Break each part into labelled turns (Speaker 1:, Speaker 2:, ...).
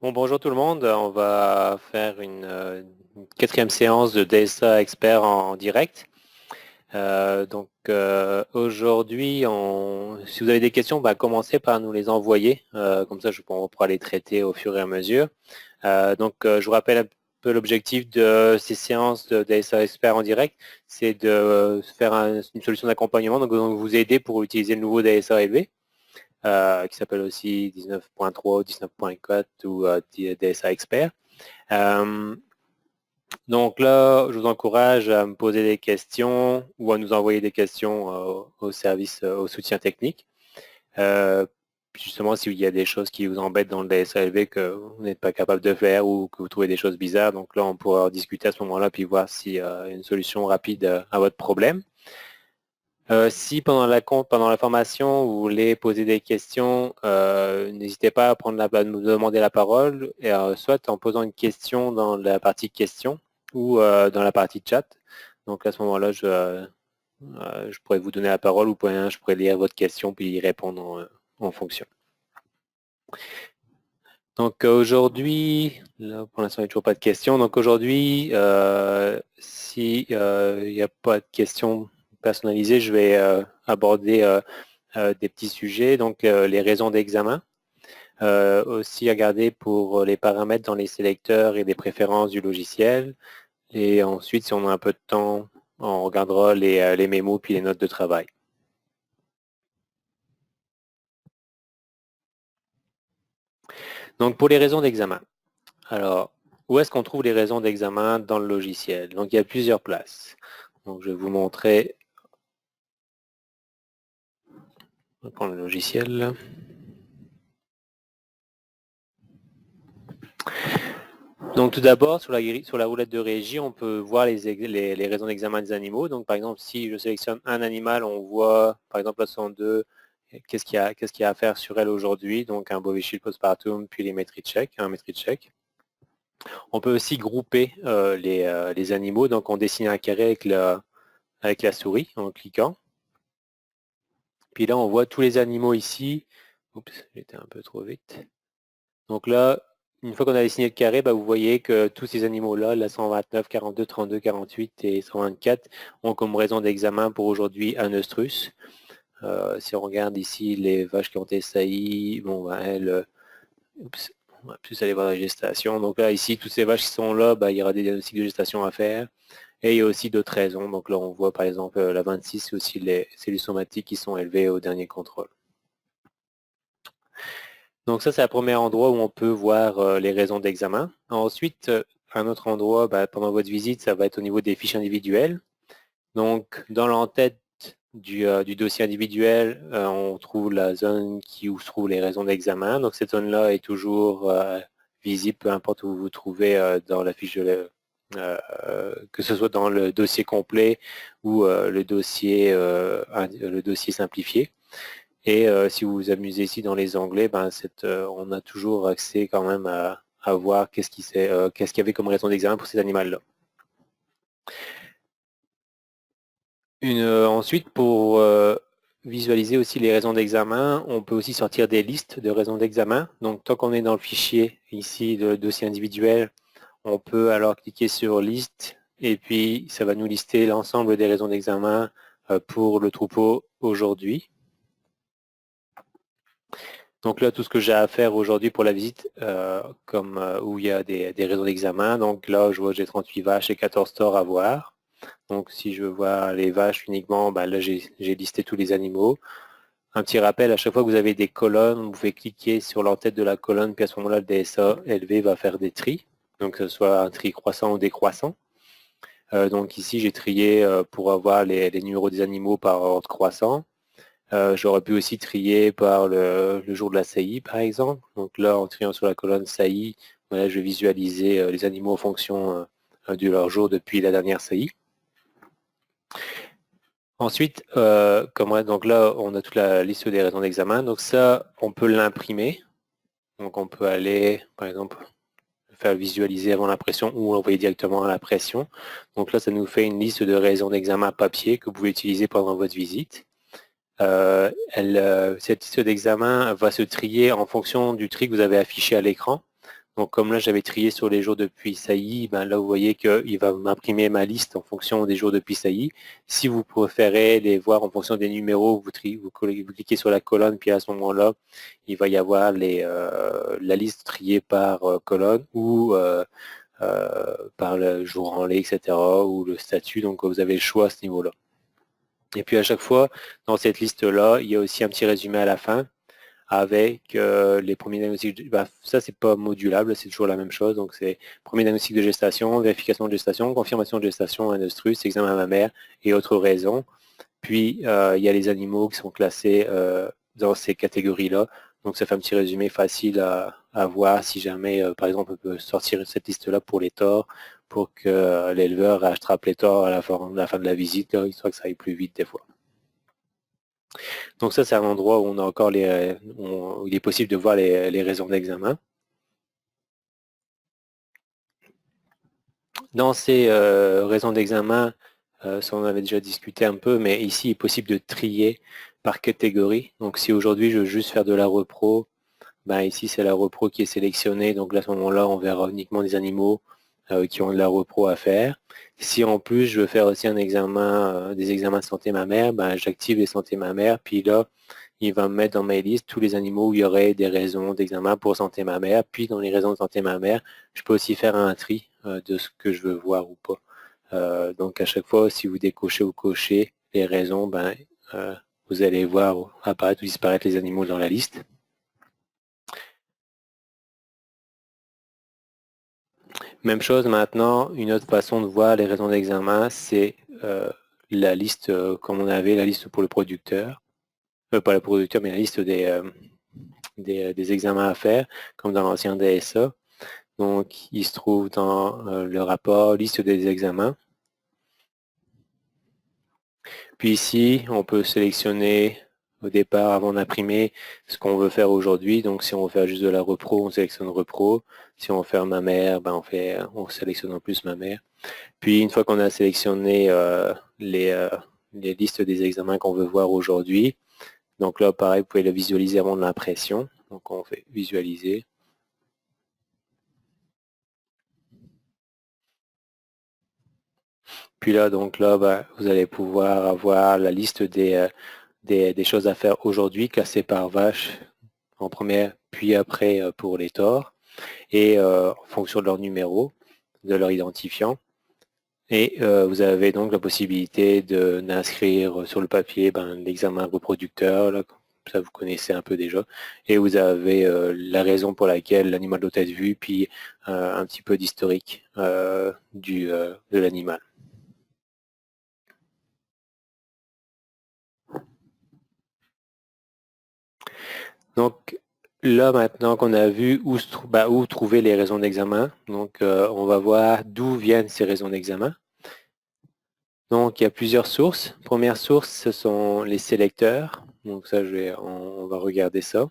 Speaker 1: Bon, bonjour tout le monde. On va faire une quatrième séance de DSA Expert en direct. Aujourd'hui, si vous avez des questions, commencez par nous les envoyer. Comme ça, on pourra les traiter au fur et à mesure. Je vous rappelle un peu l'objectif de ces séances de DSA Expert en direct, c'est de faire une solution d'accompagnement, donc vous aider pour utiliser le nouveau DSA élevé. Qui s'appelle aussi 19.3, 19.4 ou DSA Expert. Donc là, je vous encourage à me poser des questions ou à nous envoyer des questions au service, au soutien technique. Justement, s'il y a des choses qui vous embêtent dans le DSA élevé que vous n'êtes pas capable de faire ou que vous trouvez des choses bizarres, donc là, on pourra discuter à ce moment-là puis voir s'il y a une solution rapide à votre problème. Si pendant la formation, vous voulez poser des questions, n'hésitez pas à nous demander la parole, et, soit en posant une question dans la partie questions ou dans la partie chat. Donc à ce moment-là, je pourrais vous donner la parole ou je pourrais lire votre question puis y répondre en fonction. Donc aujourd'hui, là pour l'instant il n'y a toujours pas de questions. Donc aujourd'hui, si il n'y a pas de questions personnalisées, je vais aborder des petits sujets, donc les raisons d'examen. Aussi regarder pour les paramètres dans les sélecteurs et les préférences du logiciel. Et ensuite, si on a un peu de temps, on regardera les mémos puis les notes de travail. Donc pour les raisons d'examen. Alors, où est-ce qu'on trouve les raisons d'examen dans le logiciel? Donc il y a plusieurs places. Donc je vais vous montrer. On va prendre le logiciel. Donc tout d'abord, sur la roulette de régie, on peut voir les raisons d'examen des animaux. Donc par exemple, si je sélectionne un animal, on voit par exemple la 102, qu'est-ce qu'il y a à faire sur elle aujourd'hui. Donc un Bovichild postpartum, puis un metri check. On peut aussi grouper les animaux. Donc on dessine un carré avec la souris en cliquant. Puis là, on voit tous les animaux ici. Oups, j'étais un peu trop vite. Donc là, une fois qu'on a dessiné le carré, vous voyez que tous ces animaux-là, la 129, 42, 32, 48 et 124, ont comme raison d'examen pour aujourd'hui un oestrus. Si on regarde ici les vaches qui ont été saillies, bon, elles, on va plus aller voir la gestation. Donc là, ici, toutes ces vaches qui sont là, il y aura des diagnostics de gestation à faire. Et il y a aussi d'autres raisons. Donc là, on voit par exemple la 26, c'est aussi les cellules somatiques qui sont élevées au dernier contrôle. Donc ça, c'est le premier endroit où on peut voir les raisons d'examen. Ensuite, un autre endroit, pendant votre visite, ça va être au niveau des fiches individuelles. Donc, dans l'entête du dossier individuel, on trouve la zone où se trouvent les raisons d'examen. Donc, cette zone-là est toujours visible, peu importe où vous vous trouvez dans la fiche que ce soit dans le dossier complet ou le dossier simplifié. Et si vous vous amusez ici dans les onglets, on a toujours accès quand même à voir qu'est-ce qu'il y avait comme raison d'examen pour cet animal-là. Ensuite, pour visualiser aussi les raisons d'examen, on peut aussi sortir des listes de raisons d'examen. Donc, tant qu'on est dans le fichier ici de dossier individuel, on peut alors cliquer sur liste et puis ça va nous lister l'ensemble des raisons d'examen pour le troupeau aujourd'hui. Donc là, tout ce que j'ai à faire aujourd'hui pour la visite, où il y a des raisons d'examen. Donc là, je vois que j'ai 38 vaches et 14 tors à voir. Donc si je veux voir les vaches uniquement, là j'ai listé tous les animaux. Un petit rappel, à chaque fois que vous avez des colonnes, vous pouvez cliquer sur l'entête de la colonne, puis à ce moment-là, le DSA élevé va faire des tris. Donc que ce soit un tri croissant ou décroissant. Donc ici, j'ai trié pour avoir les numéros des animaux par ordre croissant. J'aurais pu aussi trier par le jour de la saillie, par exemple. Donc là, en triant sur la colonne saillie, je vais visualiser les animaux en fonction de leur jour depuis la dernière saillie. Ensuite, donc là, on a toute la liste des raisons d'examen. Donc ça, on peut l'imprimer. Donc on peut aller, par exemple, faire visualiser avant l'impression ou l'envoyer directement à l'impression. Donc là, ça nous fait une liste de raisons d'examen papier que vous pouvez utiliser pendant votre visite. Cette liste d'examen va se trier en fonction du tri que vous avez affiché à l'écran. Donc comme là j'avais trié sur les jours depuis saillie, ben là vous voyez qu'il va m'imprimer ma liste en fonction des jours depuis saillie. Si vous préférez les voir en fonction des numéros, vous cliquez sur la colonne, puis à ce moment-là, il va y avoir la liste triée par colonne ou par le jour en lait, etc. ou le statut. Donc vous avez le choix à ce niveau-là. Et puis à chaque fois, dans cette liste-là, il y a aussi un petit résumé à la fin avec les premiers diagnostics. Ça, c'est pas modulable, c'est toujours la même chose. Donc, c'est premier diagnostic de gestation, vérification de gestation, confirmation de gestation, industrus, examen mammaire et autres raisons. Puis, il y a les animaux qui sont classés dans ces catégories-là. Donc, ça fait un petit résumé facile à voir si jamais, par exemple, on peut sortir cette liste-là pour les tors, pour que l'éleveur attrape les tors à la fin de la visite, là, histoire que ça aille plus vite des fois. Donc ça, c'est un endroit où on a encore où il est possible de voir les raisons d'examen. Dans ces raisons d'examen, ça on avait déjà discuté un peu, mais ici, il est possible de trier par catégorie. Donc si aujourd'hui, je veux juste faire de la repro, ben ici, c'est la repro qui est sélectionnée. Donc là, à ce moment-là, on verra uniquement des animaux qui ont de la repro à faire. Si en plus, je veux faire aussi un examen, des examens de santé mammaire, ben, j'active les santé mammaire, puis là, il va me mettre dans mes listes tous les animaux où il y aurait des raisons d'examen pour santé mammaire. Puis dans les raisons de santé mammaire, je peux aussi faire un tri de ce que je veux voir ou pas. Donc à chaque fois, si vous décochez ou cochez les raisons, ben, vous allez voir apparaître ou disparaître les animaux dans la liste. Même chose maintenant, une autre façon de voir les raisons d'examen, c'est la liste, comme on avait la liste pour le producteur, pas le producteur, mais la liste des examens à faire, comme dans l'ancien DSA. Donc, il se trouve dans le rapport liste des examens. Puis ici, on peut sélectionner au départ, avant d'imprimer, ce qu'on veut faire aujourd'hui. Donc, si on veut faire juste de la repro, on sélectionne repro. Si on veut faire mammaire, ben on sélectionne en plus mammaire. Puis, une fois qu'on a sélectionné les listes des examens qu'on veut voir aujourd'hui, donc là, pareil, vous pouvez le visualiser avant de l'impression. Donc, on fait visualiser. Puis là, donc là, ben, vous allez pouvoir avoir la liste des choses à faire aujourd'hui, classées par vache en première, puis après pour les tors, et en fonction de leur numéro, de leur identifiant. Et vous avez donc la possibilité d'inscrire sur le papier l'examen reproducteur, là, ça vous connaissez un peu déjà, et vous avez la raison pour laquelle l'animal doit être vu, puis un petit peu d'historique de l'animal. Donc là, maintenant qu'on a vu où trouver les raisons d'examen, donc on va voir d'où viennent ces raisons d'examen. Donc il y a plusieurs sources. Première source, ce sont les sélecteurs. Donc ça, on va regarder ça.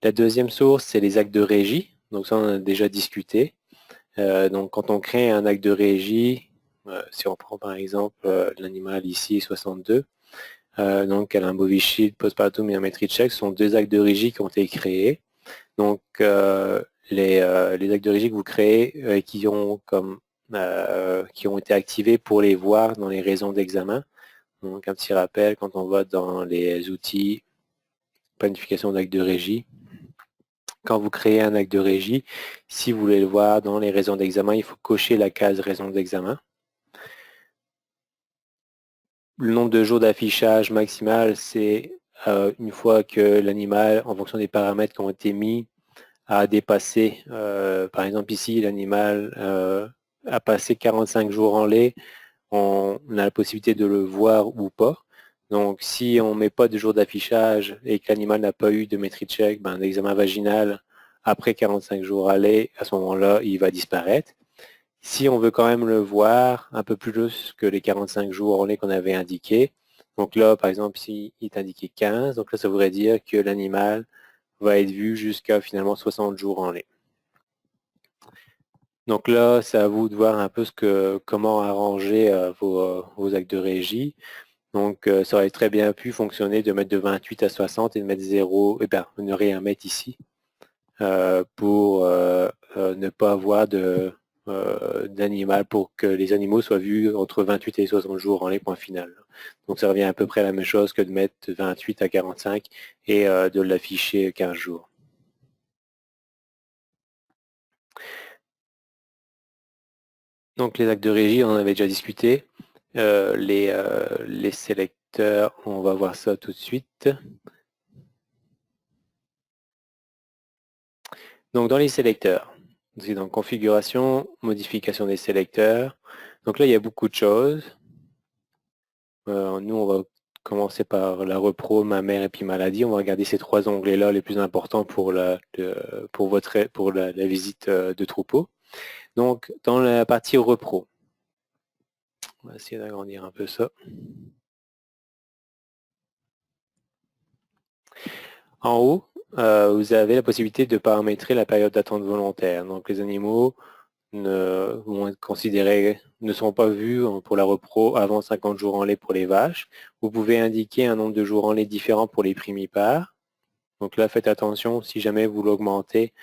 Speaker 1: La deuxième source, c'est les actes de régie. Donc ça, on en a déjà discuté. Donc quand on crée un acte de régie, si on prend par exemple l'animal ici 62, donc elle a un bovishield postpartum et un metri check, ce sont deux actes de régie qui ont été créés. Donc les actes de régie que vous créez qui ont été activés pour les voir dans les raisons d'examen. Donc un petit rappel, quand on va dans les outils planification d'actes de régie, quand vous créez un acte de régie, si vous voulez le voir dans les raisons d'examen, il faut cocher la case raison d'examen. Le nombre de jours d'affichage maximal, c'est une fois que l'animal, en fonction des paramètres qui ont été mis, a dépassé, par exemple ici, l'animal a passé 45 jours en lait, on a la possibilité de le voir ou pas. Donc, si on ne met pas de jour d'affichage et que l'animal n'a pas eu de metri check, l'examen vaginal après 45 jours à lait, à ce moment-là, il va disparaître. Si on veut quand même le voir un peu plus que les 45 jours en lait qu'on avait indiqué, donc là, par exemple, ici, il est indiqué 15, donc là, ça voudrait dire que l'animal va être vu jusqu'à finalement 60 jours en lait. Donc là, c'est à vous de voir un peu comment arranger vos actes de régie. Donc, ça aurait très bien pu fonctionner de mettre de 28 à 60 et de mettre 0, ne rien mettre ici pour ne pas avoir d'animal pour que les animaux soient vus entre 28 et 60 jours en les points final. Donc ça revient à peu près à la même chose que de mettre 28 à 45 et de l'afficher 15 jours. Donc les actes de régie, on en avait déjà discuté. Les sélecteurs, on va voir ça tout de suite. Donc dans les sélecteurs, c'est dans configuration, modification des sélecteurs. Donc là, il y a beaucoup de choses. Nous, on va commencer par la repro, ma mère et puis maladie. On va regarder ces trois onglets-là les plus importants pour la visite de troupeau. Donc, dans la partie repro, on va essayer d'agrandir un peu ça. En haut, vous avez la possibilité de paramétrer la période d'attente volontaire. Donc, les animaux vont être considérés, ne sont pas vus pour la repro avant 50 jours en lait pour les vaches. Vous pouvez indiquer un nombre de jours en lait différent pour les primipares. Donc là, faites attention, si jamais vous l'augmentez,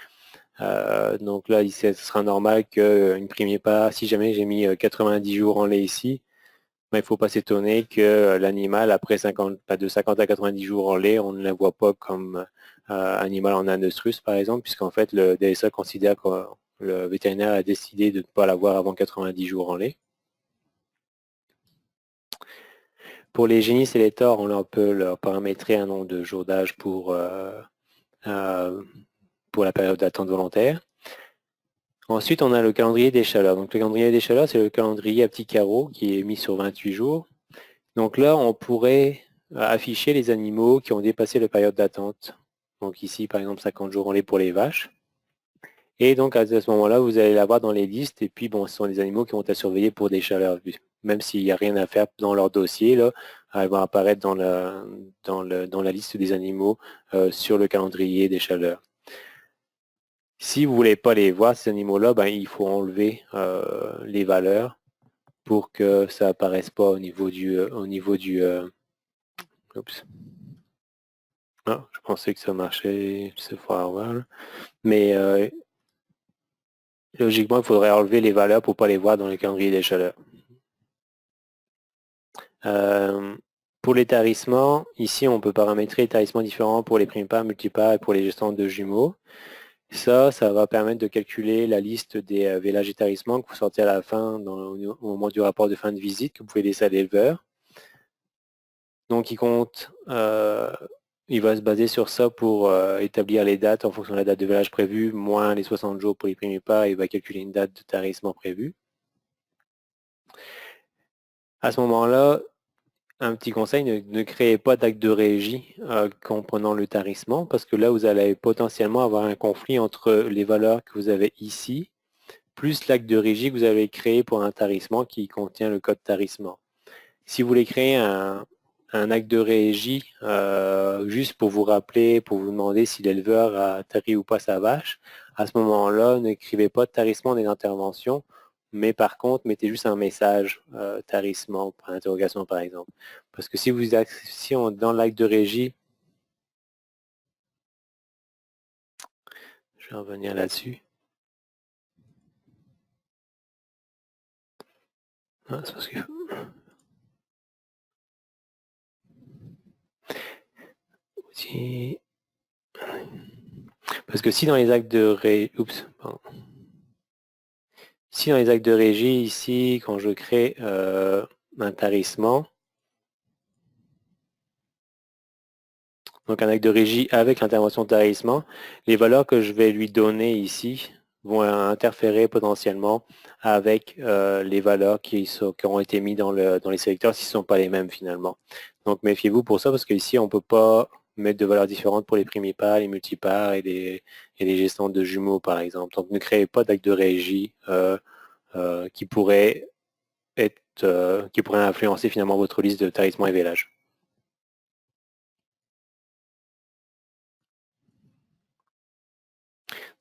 Speaker 1: donc là, ce sera normal qu'une primipare, si jamais j'ai mis 90 jours en lait ici, mais il ne faut pas s'étonner que l'animal, après 50, de 50 à 90 jours en lait, on ne la voit pas comme animal en anestrus, par exemple, puisqu'en fait, le DSA considère que le vétérinaire a décidé de ne pas l'avoir avant 90 jours en lait. Pour les génies sélecteurs, on peut leur paramétrer un nombre de jours d'âge pour la période d'attente volontaire. Ensuite, on a le calendrier des chaleurs. Donc, le calendrier des chaleurs, c'est le calendrier à petits carreaux qui est mis sur 28 jours. Donc là, on pourrait afficher les animaux qui ont dépassé la période d'attente. Donc ici, par exemple, 50 jours en lait pour les vaches. Et donc, à ce moment-là, vous allez l'avoir dans les listes. Et puis, bon, ce sont des animaux qui vont être surveillés pour des chaleurs. Même s'il n'y a rien à faire dans leur dossier, là, elles vont apparaître dans la liste des animaux sur le calendrier des chaleurs. Si vous ne voulez pas les voir, ces animaux-là, ben, il faut enlever les valeurs pour que ça apparaisse pas au niveau du... Oups. Ah, je pensais que ça marchait, c'est fort voir. Mais logiquement, il faudrait enlever les valeurs pour ne pas les voir dans le calendrier des chaleurs. Pour les tarissements, ici, on peut paramétrer les tarissements différents pour les primipares, multipares et pour les gestants de jumeaux. Ça va permettre de calculer la liste des vélages et tarissements que vous sortez à la fin, au moment du rapport de fin de visite, que vous pouvez laisser à l'éleveur. Donc, il va se baser sur ça pour établir les dates en fonction de la date de vélage prévue, moins les 60 jours pour les primipares, il va calculer une date de tarissement prévue. À ce moment-là, un petit conseil, ne créez pas d'acte de régie comprenant le tarissement, parce que là, vous allez potentiellement avoir un conflit entre les valeurs que vous avez ici, plus l'acte de régie que vous avez créé pour un tarissement qui contient le code tarissement. Si vous voulez créer un acte de régie juste pour vous rappeler, pour vous demander si l'éleveur a tari ou pas sa vache, à ce moment-là, n'écrivez pas de tarissement des interventions, mais par contre, mettez juste un message tarissement, par interrogation par exemple. Parce que si dans l'acte de régie, je vais revenir là-dessus. Ah, c'est parce que... Parce que si dans les actes de régie... Oups, pardon. Si dans les actes de régie, ici, quand je crée un tarissement, donc un acte de régie avec l'intervention de tarissement, les valeurs que je vais lui donner ici vont interférer potentiellement avec les valeurs qui auront été mises dans les sélecteurs si ce ne sont pas les mêmes finalement. Donc méfiez-vous pour ça parce qu'ici on ne peut pas mettre de valeurs différentes pour les primipares, les multipares et les gestants de jumeaux par exemple. Donc ne créez pas d'acte de régie qui pourrait influencer finalement votre liste de tarissement et vélage.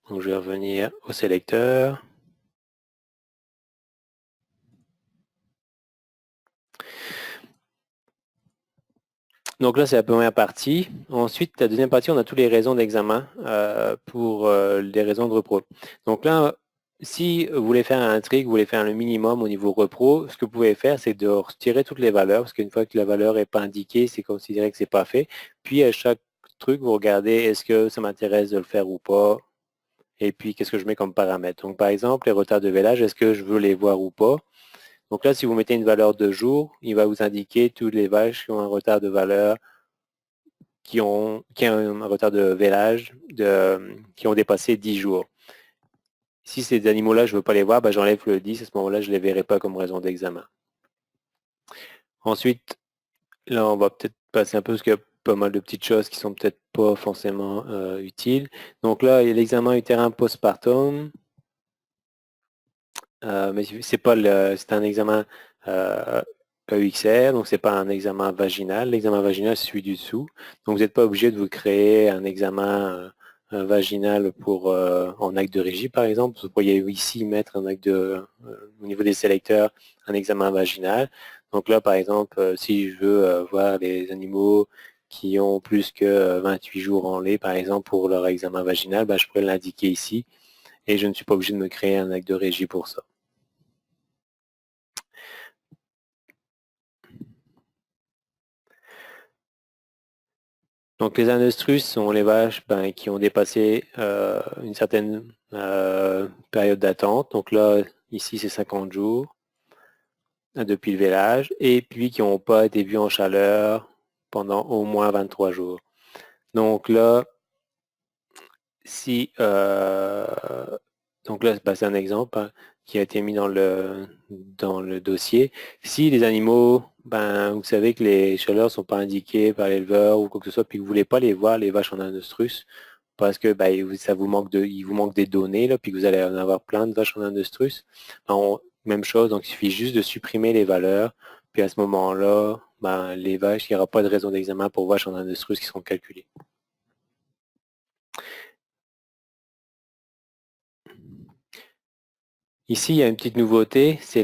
Speaker 1: Donc je vais revenir au sélecteur. Donc là, c'est la première partie. Ensuite, la deuxième partie, on a toutes les raisons d'examen pour les raisons de repro. Donc là, si vous voulez faire un trig, vous voulez faire le minimum au niveau repro, ce que vous pouvez faire, c'est de retirer toutes les valeurs, parce qu'une fois que la valeur n'est pas indiquée, c'est considéré que c'est pas fait. Puis à chaque truc, vous regardez est-ce que ça m'intéresse de le faire ou pas, et puis qu'est-ce que je mets comme paramètre. Donc par exemple, les retards de vélage, est-ce que je veux les voir ou pas? Donc là, si vous mettez une valeur de jour, il va vous indiquer toutes les vaches qui ont un retard de valeur, qui ont un retard de vélage, qui ont dépassé 10 jours. Si ces animaux-là, je ne veux pas les voir, ben, j'enlève le 10, à ce moment-là, je ne les verrai pas comme raison d'examen. Ensuite, là, on va peut-être passer un peu, parce qu'il y a pas mal de petites choses qui sont peut-être pas forcément utiles. Donc là, il y a l'examen utérin postpartum. Mais c'est un examen EXR, donc c'est pas un examen vaginal. L'examen vaginal, c'est celui du dessous. Donc vous n'êtes pas obligé de vous créer un examen vaginal pour en acte de régie, par exemple. Vous pourriez ici mettre un acte au niveau des sélecteurs, un examen vaginal. Donc là, par exemple, si je veux voir les animaux qui ont plus que 28 jours en lait, par exemple, pour leur examen vaginal, ben, je pourrais l'indiquer ici. Et je ne suis pas obligé de me créer un acte de régie pour ça. Donc les anostrus sont les vaches qui ont dépassé une certaine période d'attente. Donc là, ici, c'est 50 jours depuis le vélage. Et puis qui n'ont pas été vus en chaleur pendant au moins 23 jours. Donc là, si donc là, c'est un exemple qui a été mis dans le dossier. Si les animaux, vous savez que les chaleurs ne sont pas indiquées par l'éleveur ou quoi que ce soit, puis que vous ne voulez pas les voir, les vaches en anostrus, parce que ça vous manque il vous manque des données, là, puis que vous allez en avoir plein de vaches en anostrus, même chose, donc il suffit juste de supprimer les valeurs, puis à ce moment-là, les vaches, il n'y aura pas de raison d'examen pour vaches en anostrus qui seront calculées. Ici, il y a une petite nouveauté, c'est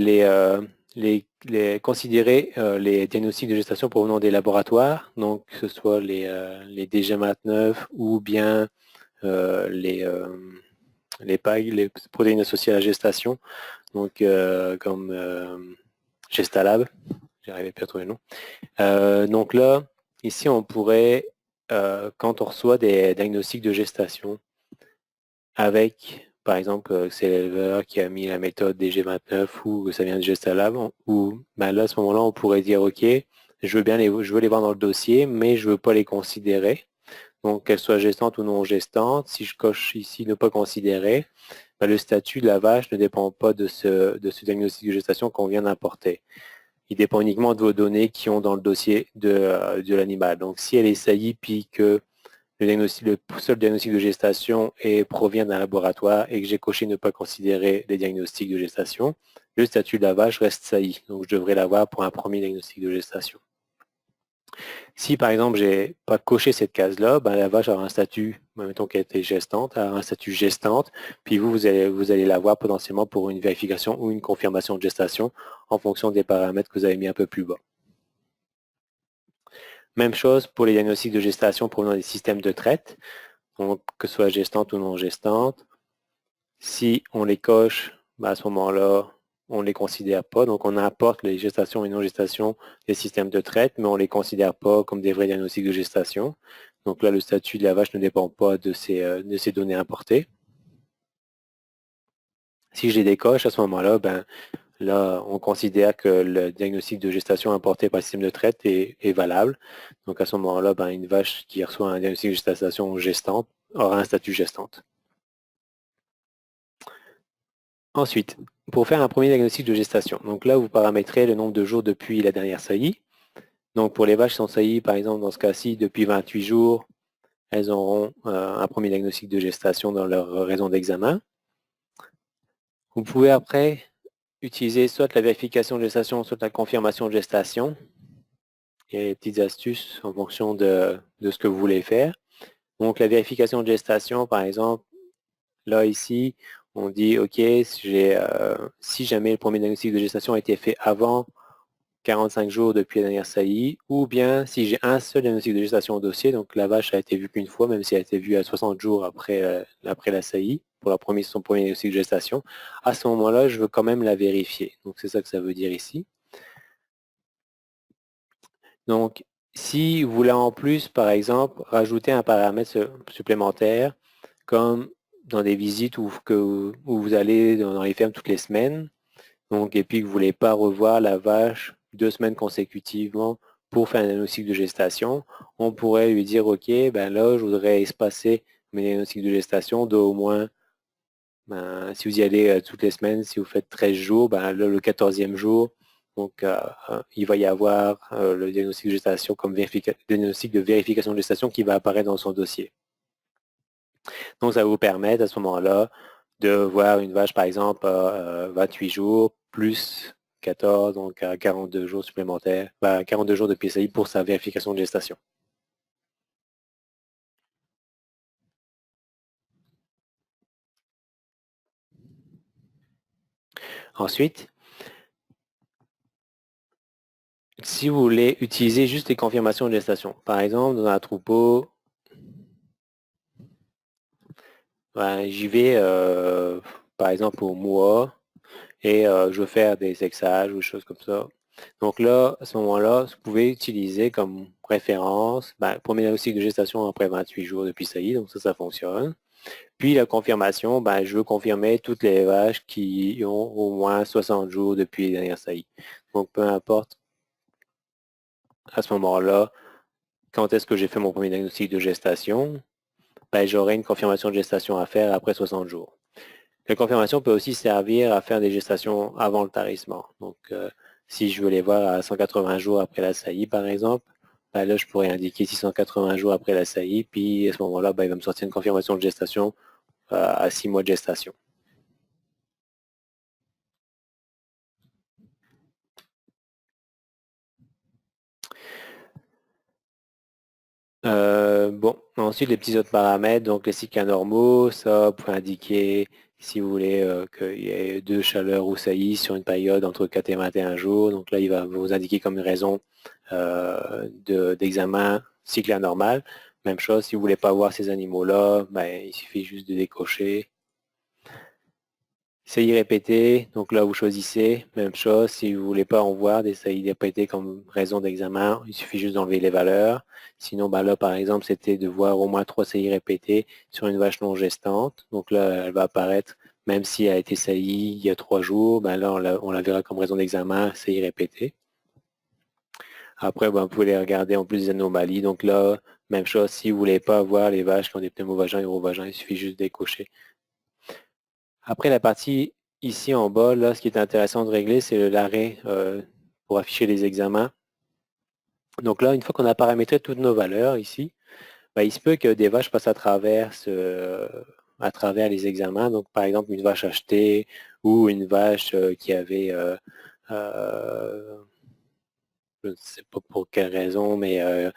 Speaker 1: considérer les diagnostics de gestation provenant des laboratoires, donc que ce soit les DGMAT9 ou bien les PAG, les protéines associées à la gestation, donc comme Gestalab, j'arrivais plus à trouver le nom. Donc là, ici, on pourrait, quand on reçoit des diagnostics de gestation, avec, par exemple, c'est l'éleveur qui a mis la méthode DG29 ou que ça vient de Gestalab, ou là, à ce moment-là, on pourrait dire, OK, je veux les voir dans le dossier, mais je ne veux pas les considérer. Donc, qu'elles soient gestantes ou non gestantes, si je coche ici ne pas considérer, le statut de la vache ne dépend pas de ce diagnostic de gestation qu'on vient d'importer. Il dépend uniquement de vos données qui ont dans le dossier de l'animal. Donc, si elle est saillie puis que le seul diagnostic de gestation provient d'un laboratoire et que j'ai coché ne pas considérer les diagnostics de gestation, le statut de la vache reste saillie. Donc, je devrais l'avoir pour un premier diagnostic de gestation. Si, par exemple, je n'ai pas coché cette case-là, la vache aura un statut, mettons qu'elle était gestante, aura un statut gestante, puis vous allez l'avoir potentiellement pour une vérification ou une confirmation de gestation en fonction des paramètres que vous avez mis un peu plus bas. Même chose pour les diagnostics de gestation provenant des systèmes de traite, donc que ce soit gestante ou non gestante. Si on les coche, à ce moment-là, on ne les considère pas. Donc, on apporte les gestations et non-gestations des systèmes de traite, mais on ne les considère pas comme des vrais diagnostics de gestation. Donc là, le statut de la vache ne dépend pas de ces données importées. Si je les décoche, à ce moment-là, là, on considère que le diagnostic de gestation importé par le système de traite est valable. Donc à ce moment-là, une vache qui reçoit un diagnostic de gestation gestante aura un statut gestante. Ensuite, pour faire un premier diagnostic de gestation, donc là, vous paramétrez le nombre de jours depuis la dernière saillie. Donc pour les vaches qui sont saillies, par exemple, dans ce cas-ci, depuis 28 jours, elles auront un premier diagnostic de gestation dans leur raison d'examen. Vous pouvez après utiliser soit la vérification de gestation, soit la confirmation de gestation. Il y a des petites astuces en fonction de ce que vous voulez faire. Donc la vérification de gestation, par exemple, là ici, on dit OK, si jamais le premier diagnostic de gestation a été fait avant 45 jours depuis la dernière saillie, ou bien si j'ai un seul diagnostic de gestation au dossier, donc la vache a été vue qu'une fois, même si elle a été vue à 60 jours après la saillie, pour son premier diagnostic de gestation, à ce moment-là, je veux quand même la vérifier. Donc c'est ça que ça veut dire ici. Donc, si vous voulez en plus, par exemple, rajouter un paramètre supplémentaire, comme dans des visites où vous allez dans les fermes toutes les semaines, donc, et puis que vous ne voulez pas revoir la vache 2 semaines consécutivement pour faire un diagnostic de gestation, on pourrait lui dire, OK, ben là, je voudrais espacer mes diagnostics de gestation d'au moins, si vous y allez toutes les semaines, si vous faites 13 jours, ben là, le 14e jour, donc il va y avoir le diagnostic de gestation comme diagnostic de vérification de gestation qui va apparaître dans son dossier. Donc, ça va vous permettre à ce moment-là de voir une vache, par exemple, à 28 jours, plus 14, donc à 42 jours supplémentaires, 42 jours de PCI pour sa vérification de gestation. Ensuite, si vous voulez utiliser juste les confirmations de gestation, par exemple, dans un troupeau, j'y vais, par exemple, au mois, et je veux faire des sexages ou des choses comme ça. Donc là, à ce moment-là, vous pouvez utiliser comme référence, premier diagnostic de gestation après 28 jours depuis saillie, donc ça fonctionne. Puis la confirmation, je veux confirmer toutes les vaches qui ont au moins 60 jours depuis les dernières saillies. Donc peu importe à ce moment-là, quand est-ce que j'ai fait mon premier diagnostic de gestation, j'aurai une confirmation de gestation à faire après 60 jours. La confirmation peut aussi servir à faire des gestations avant le tarissement. Donc, si je veux les voir à 180 jours après la saillie, par exemple, là, je pourrais indiquer 680 jours après la saillie, puis à ce moment-là, il va me sortir une confirmation de gestation à 6 mois de gestation. Bon, ensuite les petits autres paramètres, donc les cycles anormaux, ça, vous pouvez indiquer si vous voulez qu'il y ait 2 chaleurs ou saillies sur une période entre 4 et 21 jours. Donc là, il va vous indiquer comme une raison d'examen cycle anormal. Même chose, si vous ne voulez pas voir ces animaux-là, il suffit juste de décocher. Saillies répétées, donc là vous choisissez, même chose, si vous ne voulez pas en voir des saillies répétées comme raison d'examen, il suffit juste d'enlever les valeurs. Sinon, là par exemple, c'était de voir au moins 3 saillies répétées sur une vache non gestante. Donc là, elle va apparaître, même si elle a été saillie il y a 3 jours, là on la verra comme raison d'examen, saillies répétées. Après, vous pouvez regarder en plus des anomalies. Donc là, même chose, si vous ne voulez pas voir les vaches qui ont des pneumovagins et urovagins, il suffit juste de décocher. Après la partie ici en bas, là, ce qui est intéressant de régler, c'est l'arrêt pour afficher les examens. Donc là, une fois qu'on a paramétré toutes nos valeurs ici, il se peut que des vaches passent à travers les examens. Donc par exemple, une vache achetée ou une vache qui avait, je ne sais pas pour quelle raison, mais elle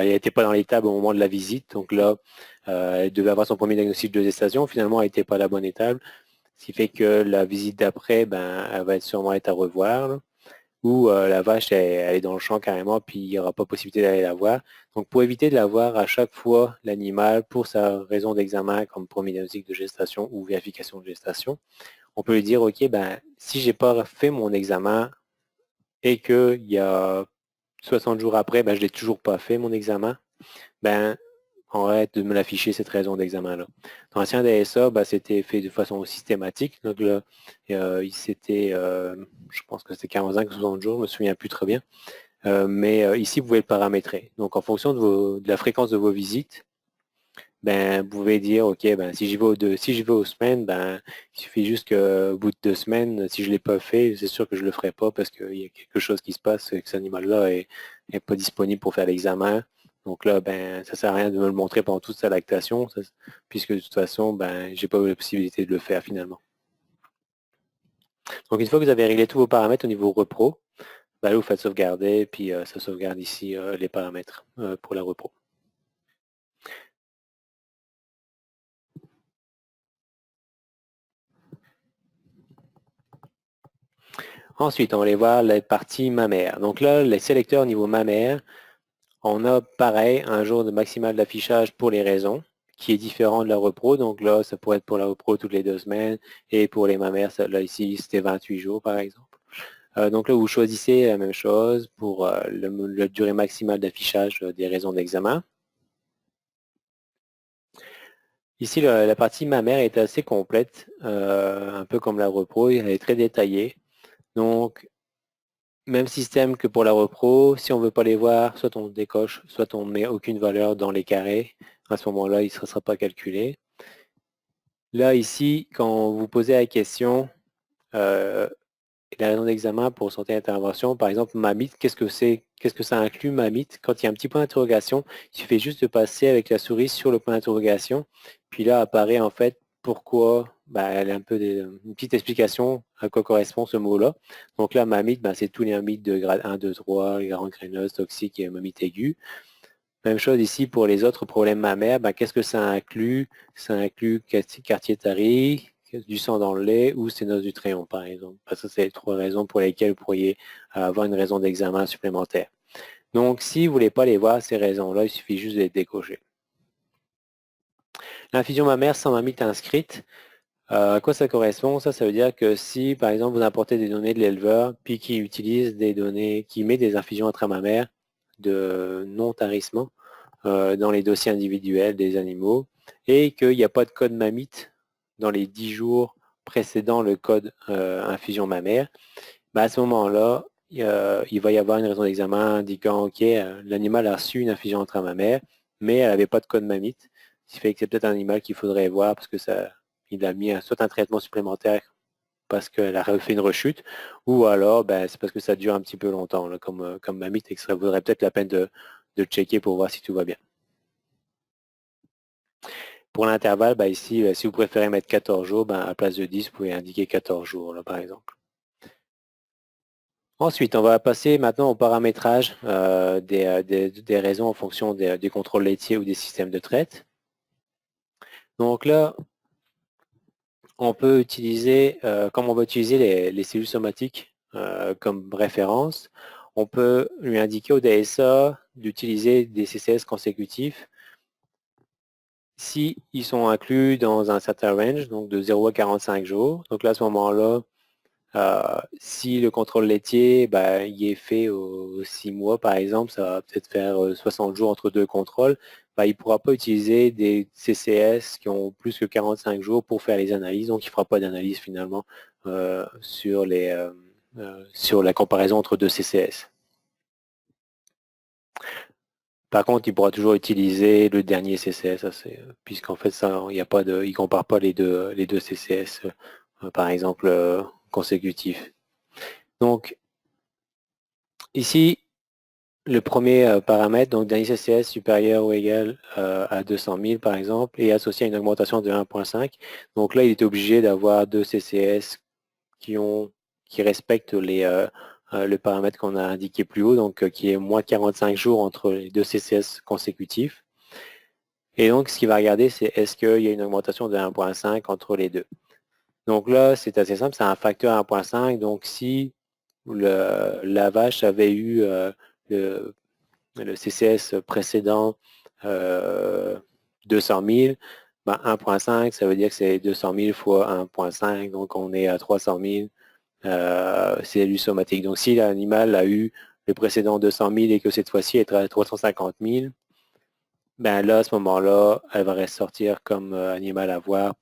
Speaker 1: n'était pas dans les tables au moment de la visite. Donc là, elle devait avoir son premier diagnostic de gestation. Finalement, elle n'était pas à la bonne étable. Ce qui fait que la visite d'après, elle va sûrement être à revoir. Là, ou la vache, elle est dans le champ carrément, puis il n'y aura pas possibilité d'aller la voir. Donc, pour éviter de la voir à chaque fois, l'animal, pour sa raison d'examen, comme premier diagnostic de gestation ou vérification de gestation, on peut lui dire, OK, si je n'ai pas fait mon examen et qu'il y a 60 jours après, je ne l'ai toujours pas fait, mon examen, arrête de me l'afficher, cette raison d'examen-là. Dans l'ancien DSA, c'était fait de façon systématique. Donc là, c'était, je pense que c'était 45 ou 60 jours, je ne me souviens plus très bien. Mais ici, vous pouvez le paramétrer. Donc, en fonction de la fréquence de vos visites, vous pouvez dire, OK, si j'y vais aux semaines, il suffit juste qu'au bout de 2 semaines, si je ne l'ai pas fait, c'est sûr que je ne le ferai pas parce qu'il y a quelque chose qui se passe, que cet animal-là n'est pas disponible pour faire l'examen. Donc là, ça ne sert à rien de me le montrer pendant toute sa lactation, puisque de toute façon, je n'ai pas eu la possibilité de le faire finalement. Donc une fois que vous avez réglé tous vos paramètres au niveau repro, là, vous faites sauvegarder, puis ça sauvegarde ici les paramètres pour la repro. Ensuite, on va aller voir la partie mammaire. Donc là, les sélecteurs au niveau mammaire, on a pareil un jour de maximal d'affichage pour les raisons, qui est différent de la repro. Donc là, ça pourrait être pour la repro toutes les 2 semaines, et pour les mammaires, là ici, c'était 28 jours par exemple. Donc là, vous choisissez la même chose pour la durée maximale d'affichage des raisons d'examen. Ici, la partie mammaire est assez complète, un peu comme la repro, elle est très détaillée. Donc, même système que pour la repro, si on ne veut pas les voir, soit on décoche, soit on ne met aucune valeur dans les carrés. À ce moment-là, il ne sera pas calculé. Là, ici, quand vous posez la question, la raison d'examen pour santé intervention, par exemple, MAMIT, qu'est-ce que c'est? Qu'est-ce que ça inclut MAMIT? Quand il y a un petit point d'interrogation, il suffit juste de passer avec la souris sur le point d'interrogation. Puis là apparaît en fait pourquoi, elle a un peu une petite explication à quoi correspond ce mot-là. Donc là, MAMIT, c'est tous les MAMIT de grade 1, 2, 3, garant granuleuse, toxique et MAMIT aigu. Même chose ici pour les autres problèmes mammaires. Qu'est-ce que ça inclut? Ça inclut Cartier-Tari, du sang dans le lait ou sténose du tréon, par exemple. Parce que c'est les 3 raisons pour lesquelles vous pourriez avoir une raison d'examen supplémentaire. Donc, si vous ne voulez pas les voir, ces raisons-là, il suffit juste de les décocher. L'infusion mammaire sans mamite inscrite, à quoi ça correspond? Ça veut dire que si, par exemple, vous importez des données de l'éleveur, puis qui utilise des données, qui met des infusions intramammaires de non-tarissement, dans les dossiers individuels des animaux et qu'il n'y a pas de code mamite dans les 10 jours précédant le code infusion mammaire, à ce moment-là, il va y avoir une raison d'examen indiquant OK, l'animal a reçu une infusion intramammaire, mais elle n'avait pas de code mamite. Ce qui fait que c'est peut-être un animal qu'il faudrait voir parce que il a mis soit un traitement supplémentaire parce qu'elle a fait une rechute, ou alors c'est parce que ça dure un petit peu longtemps là, comme mamite et que ça vaudrait peut-être la peine de checker pour voir si tout va bien. Pour l'intervalle, ici, si vous préférez mettre 14 jours, à la place de 10, vous pouvez indiquer 14 jours, là, par exemple. Ensuite, on va passer maintenant au paramétrage des raisons en fonction des contrôles laitiers ou des systèmes de traite. Donc là, on peut utiliser, comme on va utiliser les cellules somatiques comme référence, on peut lui indiquer au DSA d'utiliser des CCS consécutifs si ils sont inclus dans un certain range, donc de 0 à 45 jours. Donc là, à ce moment-là, si le contrôle laitier, il est fait aux 6 mois, par exemple, ça va peut-être faire 60 jours entre 2 contrôles, il ne pourra pas utiliser des CCS qui ont plus que 45 jours pour faire les analyses, donc il ne fera pas d'analyse finalement sur la comparaison entre 2 CCS. Par contre, il pourra toujours utiliser le dernier CCS, puisqu'en fait, il ne compare pas les deux CCS, par exemple, consécutifs. Donc, ici, le premier paramètre, donc dernier CCS supérieur ou égal à 200 000, par exemple, est associé à une augmentation de 1,5. Donc là, il est obligé d'avoir 2 CCS qui respectent le paramètre qu'on a indiqué plus haut, donc qui est moins 45 jours entre les 2 CCS consécutifs. Et donc, ce qu'il va regarder, c'est est-ce qu'il y a une augmentation de 1,5 entre les deux. Donc là, c'est assez simple, c'est un facteur 1,5. Donc, si la vache avait eu le CCS précédent 200 000, 1,5, ça veut dire que c'est 200 000 fois 1,5, donc on est à 300 000 cellules somatiques. Donc, si l'animal a eu le précédent 200 000 et que cette fois-ci est à 350 000, là, à ce moment-là, elle va ressortir comme animal à voir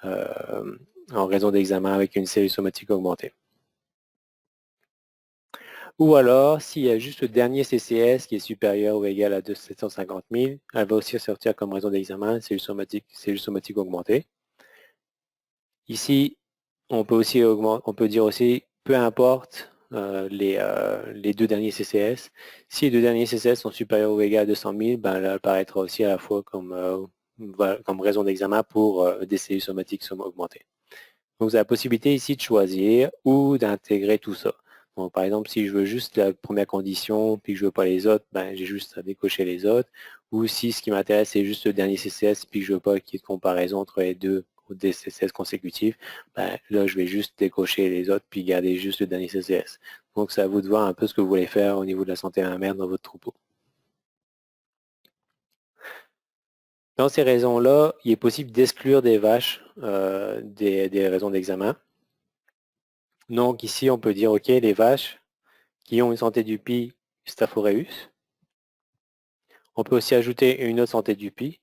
Speaker 1: en raison d'examen avec une cellule somatique augmentée. Ou alors, s'il y a juste le dernier CCS qui est supérieur ou égal à 750 000, elle va aussi sortir comme raison d'examen cellule somatique augmentée. Ici, on peut dire aussi, peu importe les 2 derniers CCS. Si les 2 derniers CCS sont supérieurs ou égaux à 200 000, elle apparaîtra aussi à la fois comme raison d'examen pour des cellules somatiques augmentées. Donc, vous avez la possibilité ici de choisir ou d'intégrer tout ça. Donc, par exemple, si je veux juste la première condition puis que je ne veux pas les autres, j'ai juste à décocher les autres. Ou si ce qui m'intéresse, c'est juste le dernier CCS puis que je ne veux pas qu'il y ait de comparaison entre les deux ou des CCS consécutifs, ben, là, je vais juste décocher les autres puis garder juste le dernier CCS. Donc, c'est à vous de voir un peu ce que vous voulez faire au niveau de la santé mammaire dans votre troupeau. Dans ces raisons-là, il est possible d'exclure des vaches des raisons d'examen. Donc ici, on peut dire, OK, les vaches qui ont une santé du pie Staph aureus. On peut aussi ajouter une autre santé du pie.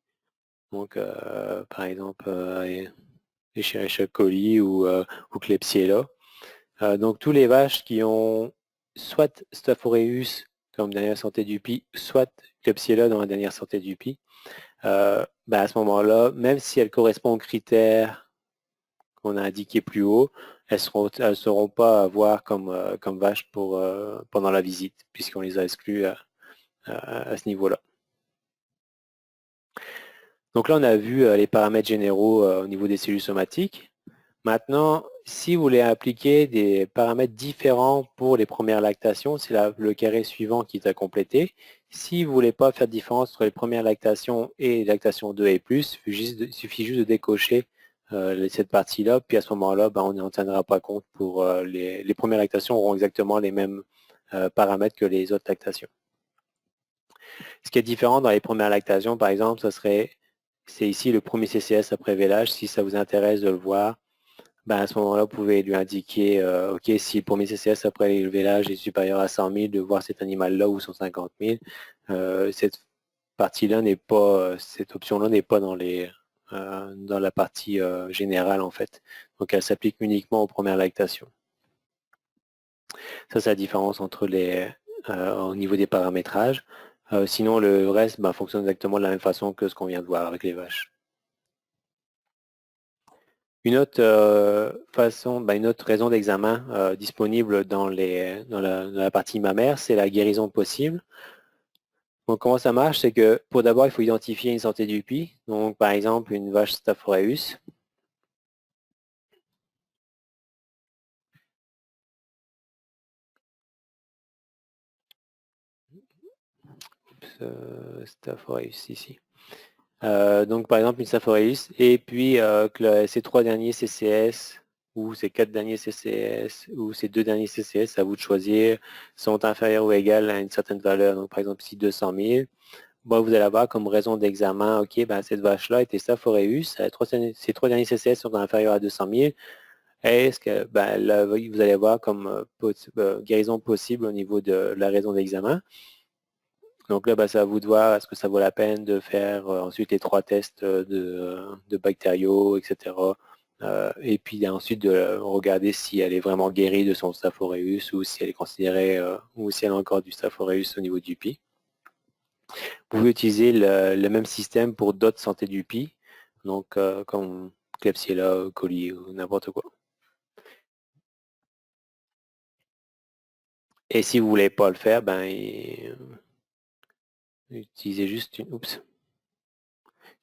Speaker 1: Donc, par exemple, Escherichia coli ou Klebsiella. Donc, tous les vaches qui ont soit Staph aureus comme dernière santé du pie, soit Klebsiella dans la dernière santé du pie, ben à ce moment-là, même si elles correspondent aux critères qu'on a indiqués plus haut, elles ne seront pas à voir comme vaches pendant la visite, puisqu'on les a exclues à ce niveau-là. Donc là, on a vu les paramètres généraux au niveau des cellules somatiques. Maintenant, si vous voulez appliquer des paramètres différents pour les premières lactations, c'est le carré suivant qui est à compléter. Si vous ne voulez pas faire de différence entre les premières lactations et lactation 2 et plus, il suffit juste de décocher cette partie-là, puis à ce moment-là, ben, on n'en tiendra pas compte pour les premières lactations auront exactement les mêmes paramètres que les autres lactations. Ce qui est différent dans les premières lactations, par exemple, c'est ici le premier CCS après vélage. Si ça vous intéresse de le voir, ben à ce moment-là, vous pouvez lui indiquer, OK, si le premier CCS après le vélage est supérieur à 100 000, de voir cet animal-là ou 150 000. Cette partie-là n'est pas, cette option-là n'est pas dans la partie générale, en fait. Donc, elle s'applique uniquement aux premières lactations. Ça, c'est la différence entre au niveau des paramétrages. Sinon, le reste fonctionne exactement de la même façon que ce qu'on vient de voir avec les vaches. Une autre une autre raison d'examen disponible dans la partie mammaire, c'est la guérison possible. Donc, comment ça marche? C'est que pour d'abord, il faut identifier une santé du pie. Donc, par exemple, une vache Staph aureus. Staph aureus ici. Donc, par exemple, une Staph aureus. Et puis, que ces 3 derniers CCS ou ces 4 derniers CCS ou ces 2 derniers CCS, à vous de choisir, sont inférieurs ou égales à une certaine valeur. Donc, par exemple, ici, 200 000. Bon, vous allez avoir comme raison d'examen, OK, cette vache-là était Staph aureus. Ces 3 derniers CCS sont inférieurs à 200 000. Est-ce que là, vous allez voir comme guérison possible au niveau de la raison d'examen. Donc là, c'est à vous de voir, est-ce que ça vaut la peine de faire ensuite les 3 tests de bactériaux, etc. Et puis ensuite de regarder si elle est vraiment guérie de son Staph aureus ou si elle est considérée ou si elle a encore du Staph aureus au niveau du pie. Vous pouvez utiliser le même système pour d'autres santé du pie, donc comme Klebsiella, coli ou n'importe quoi. Et si vous ne voulez pas le faire, utilisez juste une... Oups.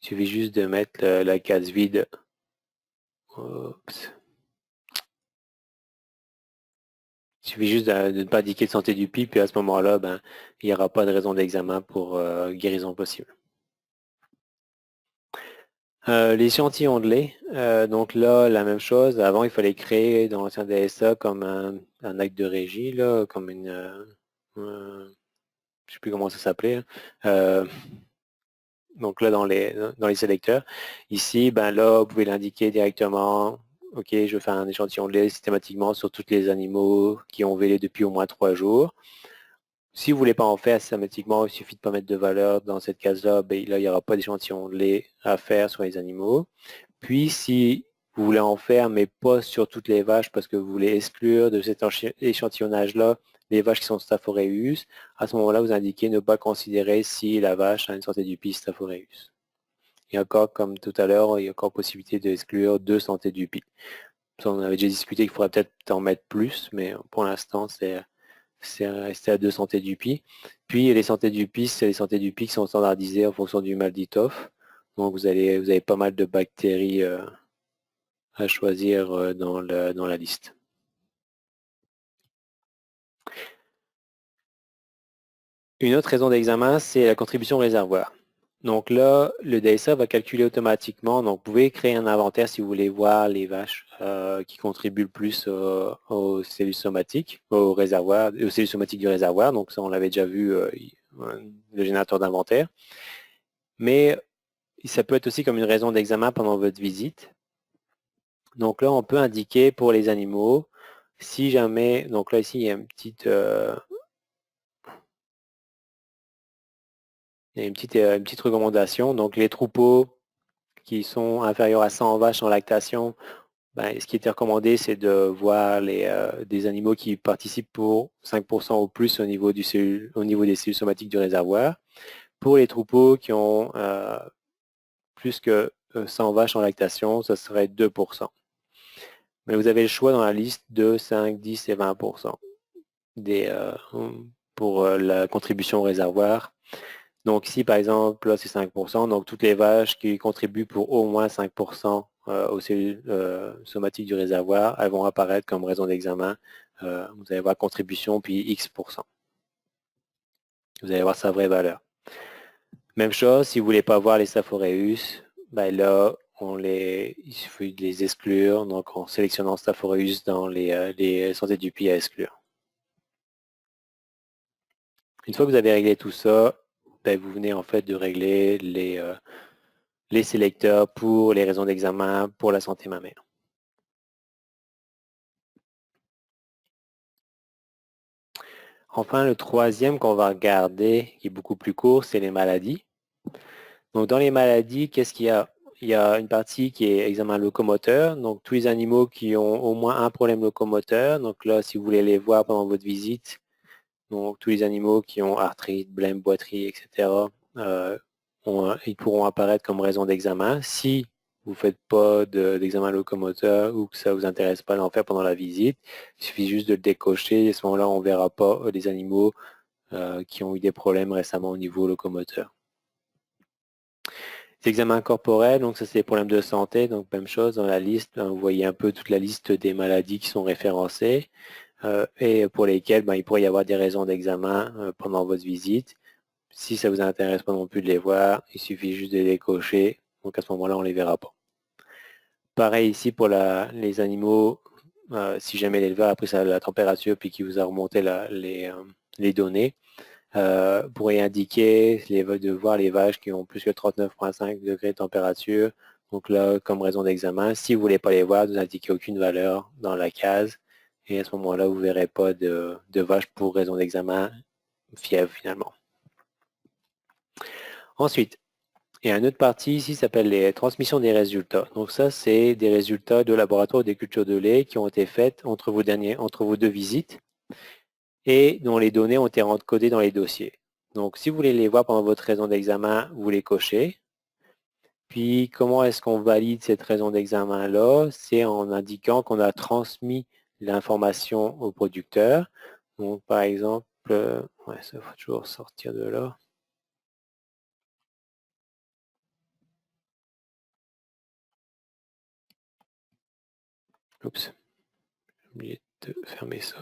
Speaker 1: Il suffit juste de mettre la case vide. Oups. Il suffit juste de ne pas indiquer de santé du pie, puis à ce moment-là, il n'y aura pas de raison d'examen pour guérison possible. L'échantillon de lait, donc là, la même chose. Avant, il fallait créer dans l'ancien DSA comme un acte de régie, là, comme une... je ne sais plus comment ça s'appelait. Donc là, dans les sélecteurs. Ici, là, vous pouvez l'indiquer directement. OK, je vais faire un échantillon de lait systématiquement sur tous les animaux qui ont vélé depuis au moins 3 jours. Si vous ne voulez pas en faire systématiquement, il suffit de ne pas mettre de valeur dans cette case-là. Là, il n'y aura pas d'échantillon de lait à faire sur les animaux. Puis, si vous voulez en faire, mais pas sur toutes les vaches, parce que vous voulez exclure de cet échantillonnage-là les vaches qui sont Staph aureus, à ce moment-là, vous indiquez ne pas considérer si la vache a une santé du pie Staph aureus. Et encore, comme tout à l'heure, il y a encore possibilité d'exclure 2 santé du pie. On avait déjà discuté qu'il faudrait peut-être en mettre plus, mais pour l'instant, c'est resté à 2 santé du pie. Puis les santé du pie, c'est les santé du pie qui sont standardisées en fonction du mal d'Itoff. Donc vous avez pas mal de bactéries à choisir dans la liste. Une autre raison d'examen, c'est la contribution réservoir. Donc là, le DSA va calculer automatiquement. Donc, vous pouvez créer un inventaire si vous voulez voir les vaches qui contribuent le plus aux cellules somatiques, aux réservoirs, aux cellules somatiques du réservoir. Donc, ça, on l'avait déjà vu, le générateur d'inventaire. Mais ça peut être aussi comme une raison d'examen pendant votre visite. Donc là, on peut indiquer pour les animaux, si jamais, donc là, ici, il y a une petite, une petite recommandation. Donc, les troupeaux qui sont inférieurs à 100 vaches en lactation, ben, ce qui était recommandé, c'est de voir des animaux qui participent pour 5% ou plus au niveau, au niveau des cellules somatiques du réservoir. Pour les troupeaux qui ont plus que 100 vaches en lactation, ce serait 2%. Mais vous avez le choix dans la liste de 5, 10 et 20% pour la contribution au réservoir. Donc ici, par exemple, là, c'est 5%. Donc toutes les vaches qui contribuent pour au moins 5% aux cellules somatiques du réservoir, elles vont apparaître comme raison d'examen. Vous allez voir contribution, puis X%. Vous allez voir sa vraie valeur. Même chose, si vous ne voulez pas voir les Staph aureus, ben là, il suffit de les exclure. Donc en sélectionnant Staph aureus dans les santé du pied à exclure. Une fois que vous avez réglé tout ça, ben, vous venez en fait de régler les sélecteurs pour les raisons d'examen pour la santé mammaire. Enfin, le troisième qu'on va regarder, qui est beaucoup plus court, c'est les maladies. Donc, dans les maladies, qu'est-ce qu'il y a? Il y a une partie qui est examen locomoteur, donc tous les animaux qui ont au moins un problème locomoteur. Donc là, si vous voulez les voir pendant votre visite, donc tous les animaux qui ont arthrite, blême, boiterie, etc., ils pourront apparaître comme raison d'examen. Si vous ne faites pas d'examen locomoteur ou que ça ne vous intéresse pas d'en faire pendant la visite, il suffit juste de le décocher. À ce moment-là, on ne verra pas les animaux qui ont eu des problèmes récemment au niveau locomoteur. Les examens corporels, donc ça c'est des problèmes de santé, donc même chose dans la liste, vous voyez un peu toute la liste des maladies qui sont référencées et pour lesquelles il pourrait y avoir des raisons d'examen pendant votre visite. Si ça ne vous intéresse pas non plus de les voir, il suffit juste de les cocher, donc à ce moment-là on ne les verra pas. Pareil ici pour les animaux, si jamais l'éleveur a pris la température puis qu'il vous a remonté les données, vous pourrez indiquer de voir les vaches qui ont plus que 39,5 degrés de température. Donc là, comme raison d'examen, si vous ne voulez pas les voir, vous n'indiquez aucune valeur dans la case. Et à ce moment-là, vous ne verrez pas de vaches pour raison d'examen fièvre finalement. Ensuite, il y a une autre partie ici qui s'appelle les transmissions des résultats. Donc ça, c'est des résultats de laboratoire des cultures de lait qui ont été faites entre vos deux visites et dont les données ont été encodées dans les dossiers. Donc, si vous voulez les voir pendant votre raison d'examen, vous les cochez. Puis, comment est-ce qu'on valide cette raison d'examen-là? C'est en indiquant qu'on a transmis l'information au producteur. Donc, par exemple, ça faut toujours sortir de là. Oups, j'ai oublié de fermer ça.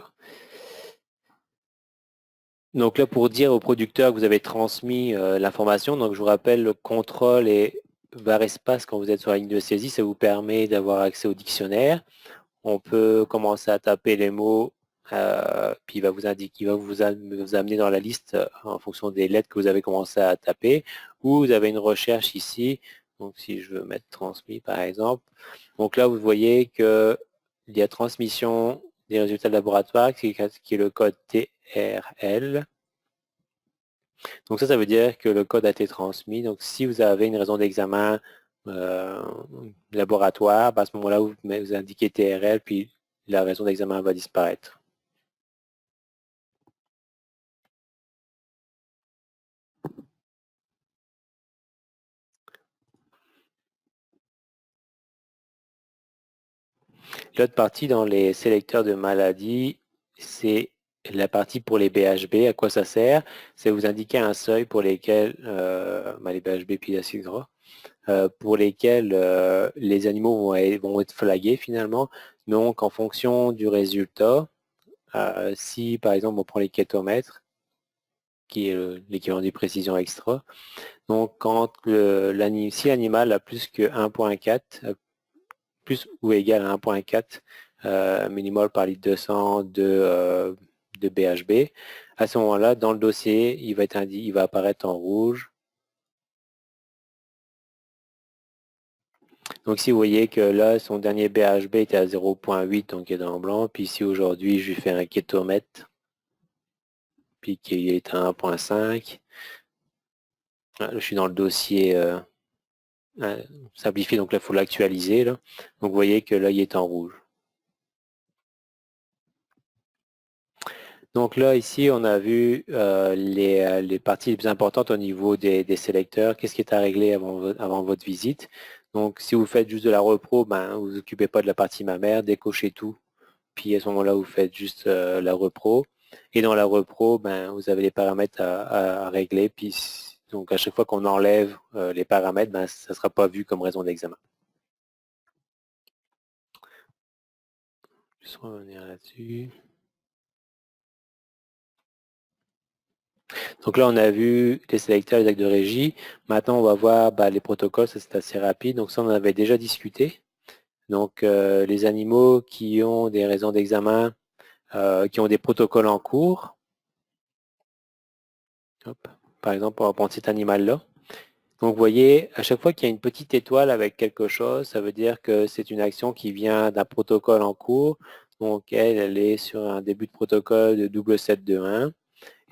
Speaker 1: Donc là, pour dire au producteur que vous avez transmis l'information, donc je vous rappelle, le contrôle et var espace quand vous êtes sur la ligne de saisie, ça vous permet d'avoir accès au dictionnaire. On peut commencer à taper les mots, puis il va vous indiquer, il va vous amener dans la liste en fonction des lettres que vous avez commencé à taper, ou vous avez une recherche ici. Donc si je veux mettre transmis par exemple, donc là vous voyez que il y a transmission des résultats de laboratoire qui est le code TRL. Donc ça veut dire que le code a été transmis. Donc si vous avez une raison d'examen laboratoire, à ce moment-là, vous indiquez TRL, puis la raison d'examen va disparaître. L'autre partie dans les sélecteurs de maladies, c'est la partie pour les BHB. À quoi ça sert? C'est vous indiquer un seuil pour lesquels, les BHB puis l'acide gras, pour lesquels les animaux vont être flagués finalement. Donc en fonction du résultat, si par exemple on prend les kétomètres, qui est l'équivalent du précision extra. Donc, quand si l'animal a plus que 1.4, plus ou égal à 1.4 millimol par litre 200 de BHB, à ce moment-là, dans le dossier, il va apparaître en rouge. Donc, si vous voyez que là, son dernier BHB était à 0.8, donc il est dans le blanc. Puis ici, aujourd'hui, je lui fais un kétomètre, puis qui est à 1.5. Je suis dans le dossier simplifié, donc là, il faut l'actualiser. Donc, vous voyez que là, il est en rouge. Donc là, ici, on a vu les parties les plus importantes au niveau des sélecteurs. Qu'est-ce qui est à régler avant votre visite? Donc, si vous faites juste de la repro, ben, vous vous occupez pas de la partie mammaire, décochez tout. Puis à ce moment-là, vous faites juste la repro. Et dans la repro, ben, vous avez les paramètres à régler. Puis donc, à chaque fois qu'on enlève les paramètres, ben, ça ne sera pas vu comme raison d'examen. Je vais revenir là-dessus. Donc là, on a vu les sélecteurs, les actes de régie. Maintenant, on va voir les protocoles, ça c'est assez rapide. Donc ça, on en avait déjà discuté. Donc les animaux qui ont des raisons d'examen, qui ont des protocoles en cours. Hop. Par exemple, on va prendre cet animal-là. Donc vous voyez, à chaque fois qu'il y a une petite étoile avec quelque chose, ça veut dire que c'est une action qui vient d'un protocole en cours. Donc elle est sur un début de protocole de 7.7.2.1.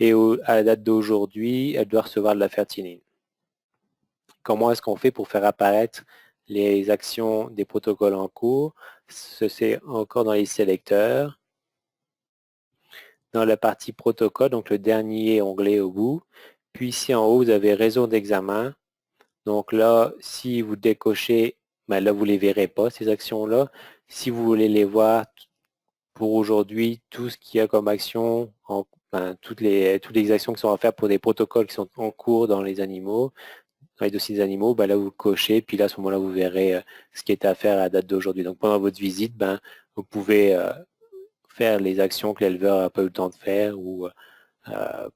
Speaker 1: Et à la date d'aujourd'hui, elle doit recevoir de la fertiline. Comment est-ce qu'on fait pour faire apparaître les actions des protocoles en cours? C'est encore dans les sélecteurs. Dans la partie protocole, donc le dernier onglet au bout. Puis ici en haut, vous avez raison d'examen. Donc là, si vous décochez, là, vous ne les verrez pas, ces actions-là. Si vous voulez les voir pour aujourd'hui, tout ce qu'il y a comme action, toutes les actions qui sont à faire pour des protocoles qui sont en cours dans les animaux, dans les dossiers des animaux, là, vous cochez, puis là, à ce moment-là, vous verrez ce qui est à faire à la date d'aujourd'hui. Donc, pendant votre visite, vous pouvez faire les actions que l'éleveur n'a pas eu le temps de faire ou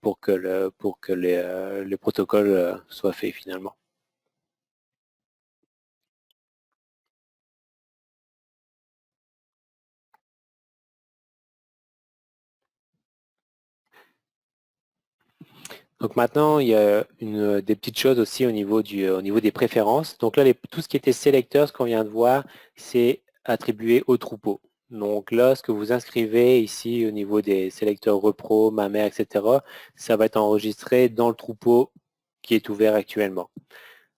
Speaker 1: pour que le protocole soit fait finalement. Donc maintenant, il y a des petites choses aussi au niveau des préférences. Donc là, tout ce qui était sélecteur, ce qu'on vient de voir, c'est attribué au troupeau. Donc là, ce que vous inscrivez ici au niveau des sélecteurs repro, mammaire, etc., ça va être enregistré dans le troupeau qui est ouvert actuellement.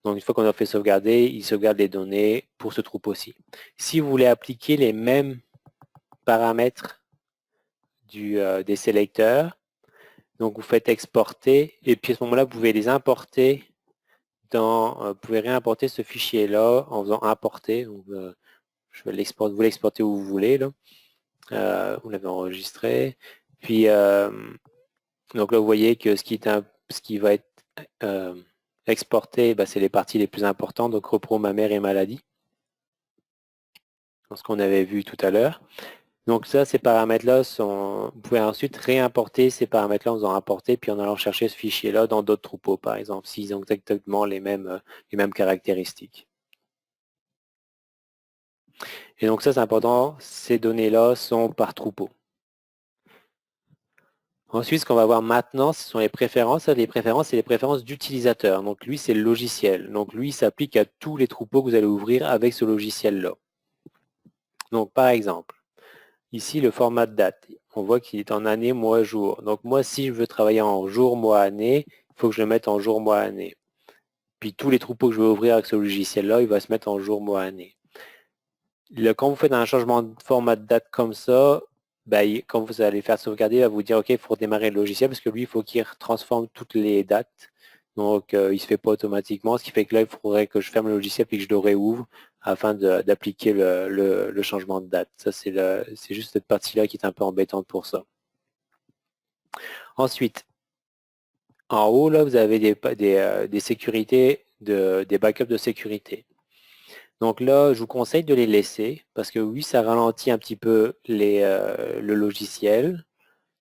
Speaker 1: Donc une fois qu'on a fait sauvegarder, il sauvegarde les données pour ce troupeau-ci. Si vous voulez appliquer les mêmes paramètres des sélecteurs, donc vous faites exporter et puis à ce moment-là, vous pouvez les importer vous pouvez réimporter ce fichier-là en faisant importer. Donc, je vais vous l'exporter où vous voulez. Là. Vous l'avez enregistré. Puis donc là, vous voyez que ce qui va être exporté, c'est les parties les plus importantes, donc repro, mammaire et maladie. Ce qu'on avait vu tout à l'heure. Donc ça, ces paramètres-là vous pouvez ensuite réimporter ces paramètres-là en faisant importer, puis en allant chercher ce fichier-là dans d'autres troupeaux, par exemple, s'ils ont exactement les mêmes caractéristiques. Et donc ça, c'est important, ces données-là sont par troupeau. Ensuite, ce qu'on va voir maintenant, ce sont les préférences. Les préférences, c'est les préférences d'utilisateur. Donc lui, c'est le logiciel. Donc lui, il s'applique à tous les troupeaux que vous allez ouvrir avec ce logiciel-là. Donc par exemple, ici, le format de date. On voit qu'il est en année, mois, jour. Donc moi, si je veux travailler en jour, mois, année, il faut que je le mette en jour, mois, année. Puis tous les troupeaux que je vais ouvrir avec ce logiciel-là, il va se mettre en jour, mois, année. Quand vous faites un changement de format de date comme ça, quand vous allez faire sauvegarder, il va vous dire OK, il faut redémarrer le logiciel parce que lui, il faut qu'il transforme toutes les dates. Donc, il ne se fait pas automatiquement, ce qui fait que là, il faudrait que je ferme le logiciel et que je le réouvre afin d'appliquer le changement de date. Ça, c'est juste cette partie-là qui est un peu embêtante pour ça. Ensuite, en haut, là, vous avez des sécurités, des backups de sécurité. Donc là, je vous conseille de les laisser parce que oui, ça ralentit un petit peu le logiciel.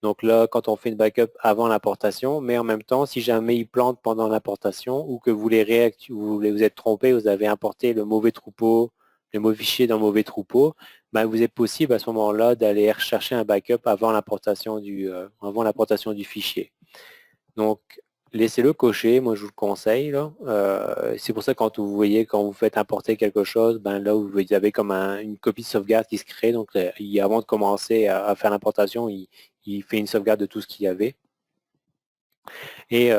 Speaker 1: Donc là, quand on fait une backup avant l'importation, mais en même temps, si jamais il plante pendant l'importation ou que vous vous êtes trompé, vous avez importé le mauvais troupeau, le mauvais fichier dans le mauvais troupeau, ben, vous êtes possible à ce moment-là d'aller rechercher un backup avant l'importation du fichier. Donc, laissez-le cocher, moi je vous le conseille. C'est pour ça que quand vous voyez, quand vous faites importer quelque chose, ben là vous avez comme une copie de sauvegarde qui se crée. Donc avant de commencer à faire l'importation, il fait une sauvegarde de tout ce qu'il y avait. Et,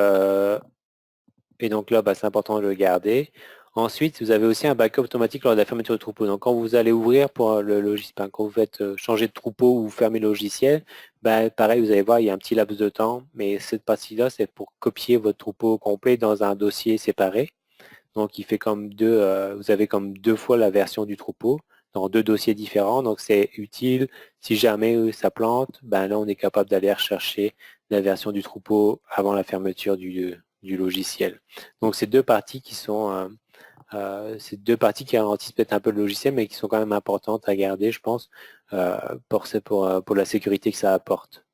Speaker 1: donc là, ben, c'est important de le garder. Ensuite, vous avez aussi un backup automatique lors de la fermeture du troupeau. Donc, quand vous allez ouvrir pour le logiciel, quand vous faites changer de troupeau ou fermer le logiciel, ben, pareil, vous allez voir, il y a un petit laps de temps, mais cette partie-là, c'est pour copier votre troupeau complet dans un dossier séparé. Donc, il fait comme vous avez comme 2 fois la version du troupeau dans 2 dossiers différents. Donc, c'est utile. Si jamais ça plante, ben là, on est capable d'aller rechercher la version du troupeau avant la fermeture du logiciel. Donc, c'est 2 parties qui sont c'est 2 parties qui ralentissent peut-être un peu le logiciel, mais qui sont quand même importantes à garder, je pense, pour la sécurité que ça apporte.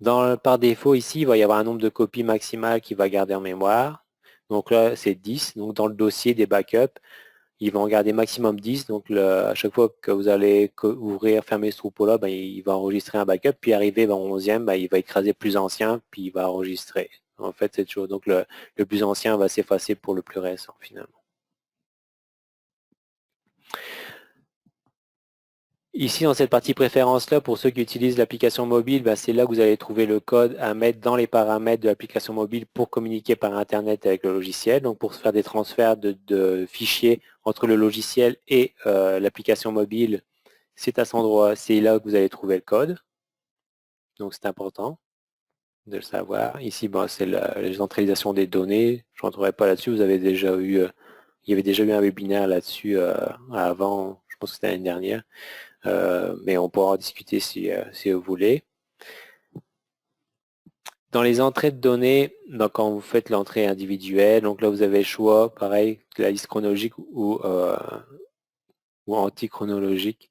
Speaker 1: Par défaut, ici, il va y avoir un nombre de copies maximales qu'il va garder en mémoire. Donc là, c'est 10. Donc dans le dossier des backups, il va en garder maximum 10. Donc à chaque fois que vous allez ouvrir, fermer ce troupeau-là, ben, il va enregistrer un backup. Puis arrivé au 11e, ben, il va écraser le plus ancien, puis il va enregistrer. En fait, c'est chose. Donc le plus ancien va s'effacer pour le plus récent, finalement. Ici, dans cette partie préférence-là, pour ceux qui utilisent l'application mobile, ben, c'est là que vous allez trouver le code à mettre dans les paramètres de l'application mobile pour communiquer par Internet avec le logiciel. Donc, pour faire des transferts de fichiers entre le logiciel et l'application mobile, c'est à cet endroit, c'est là que vous allez trouver le code. Donc, c'est important de le savoir. Ici, ben, c'est la centralisation des données. Je ne rentrerai pas là-dessus. Il y avait déjà eu un webinaire là-dessus avant, je pense que c'était l'année dernière. Mais on pourra en discuter si vous voulez. Dans les entrées de données, donc quand vous faites l'entrée individuelle, donc là vous avez le choix, pareil, la liste chronologique ou anti-chronologique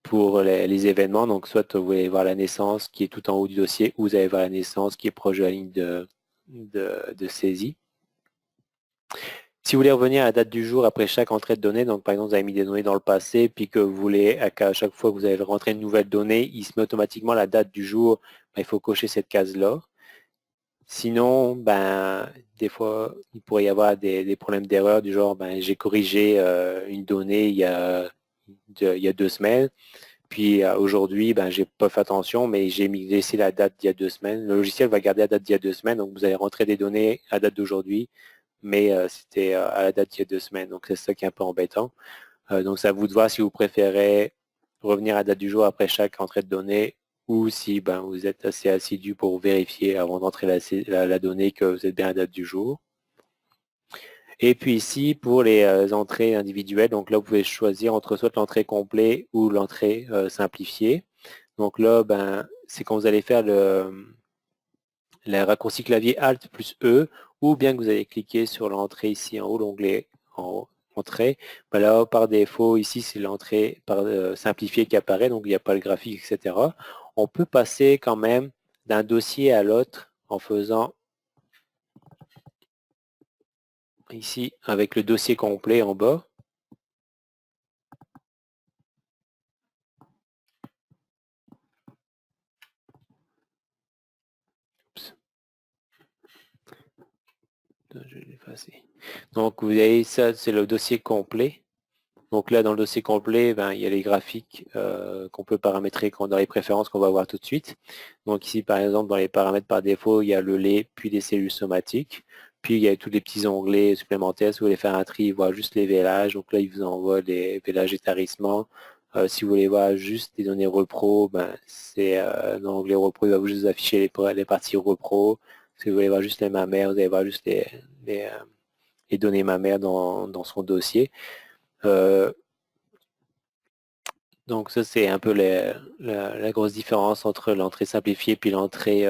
Speaker 1: pour les événements. Donc soit vous allez voir la naissance qui est tout en haut du dossier, ou vous allez voir la naissance qui est proche de la ligne de saisie. Si vous voulez revenir à la date du jour après chaque entrée de données, donc par exemple vous avez mis des données dans le passé, puis que vous voulez qu'à chaque fois que vous allez rentrer une nouvelle donnée, il se met automatiquement la date du jour, ben, il faut cocher cette case-là. Sinon, ben, des fois, il pourrait y avoir des problèmes d'erreur du genre, ben, j'ai corrigé une donnée il y a 2 semaines, puis aujourd'hui, ben, j'ai pas fait attention, mais j'ai laissé la date d'il y a 2 semaines. Le logiciel va garder la date d'il y a 2 semaines, donc vous allez rentrer des données à la date d'aujourd'hui, mais c'était à la date d'il y a 2 semaines. Donc, c'est ça qui est un peu embêtant. Donc, c'est à vous de voir si vous préférez revenir à la date du jour après chaque entrée de données ou si ben, vous êtes assez assidu pour vérifier avant d'entrer la donnée que vous êtes bien à la date du jour. Et puis ici, pour les entrées individuelles, donc là, vous pouvez choisir entre soit l'entrée complète ou l'entrée simplifiée. Donc là, ben, c'est quand vous allez faire le raccourci clavier Alt plus E, ou bien que vous allez cliquer sur l'entrée ici en haut, l'onglet en haut, entrée. Ben là, par défaut, ici, c'est l'entrée simplifiée qui apparaît, donc il n'y a pas le graphique, etc. On peut passer quand même d'un dossier à l'autre en faisant ici avec le dossier complet en bas. Je vais l'effacer. Donc vous avez ça, c'est le dossier complet. Donc là, dans le dossier complet, ben, il y a les graphiques qu'on peut paramétrer dans les préférences qu'on va voir tout de suite. Donc ici, par exemple, dans les paramètres par défaut, il y a le lait, puis les cellules somatiques. Puis il y a tous les petits onglets supplémentaires. Si vous voulez faire un tri, voir juste les vélages. Donc là, il vous envoie les vélages et tarissements. Si vous voulez voir juste les données repro, ben, c'est dans l'onglet repro, il va vous juste afficher les parties repro. Si vous voulez voir juste les mammaires, vous allez voir juste les données mammaires dans son dossier. Donc ça, c'est un peu la grosse différence entre l'entrée simplifiée puis l'entrée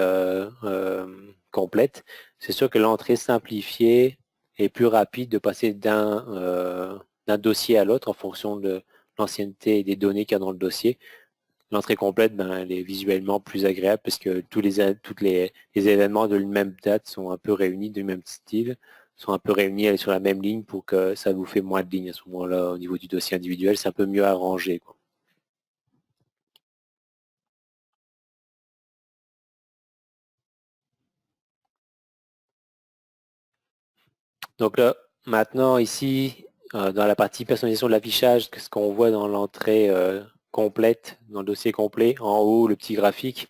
Speaker 1: complète. C'est sûr que l'entrée simplifiée est plus rapide de passer d'un dossier à l'autre en fonction de l'ancienneté et des données qu'il y a dans le dossier. l'entrée complète, ben, elle est visuellement plus agréable parce que les événements de la même date sont un peu réunis, du même style, sont un peu réunis elle est sur la même ligne pour que ça vous fait moins de lignes à ce moment-là au niveau du dossier individuel. C'est un peu mieux arrangé, quoi. Donc là, maintenant ici, dans la partie personnalisation de l'affichage, ce qu'on voit dans l'entrée complète, dans le dossier complet, en haut, le petit graphique,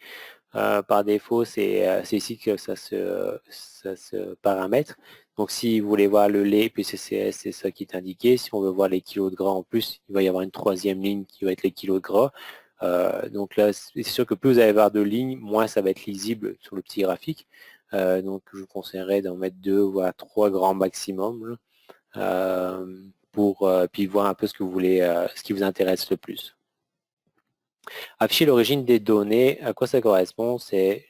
Speaker 1: par défaut, c'est ici que ça se paramètre. Donc si vous voulez voir le lait PCCS, c'est ça qui est indiqué. Si on veut voir les kilos de gras en plus, il va y avoir une troisième ligne qui va être les kilos de gras. Donc là, c'est sûr que plus vous allez avoir de lignes, moins ça va être lisible sur le petit graphique. Donc je vous conseillerais d'en mettre 2 voire 3 grands maximum là, pour puis voir un peu ce que vous voulez, ce qui vous intéresse le plus. Afficher l'origine des données, à quoi ça correspond? C'est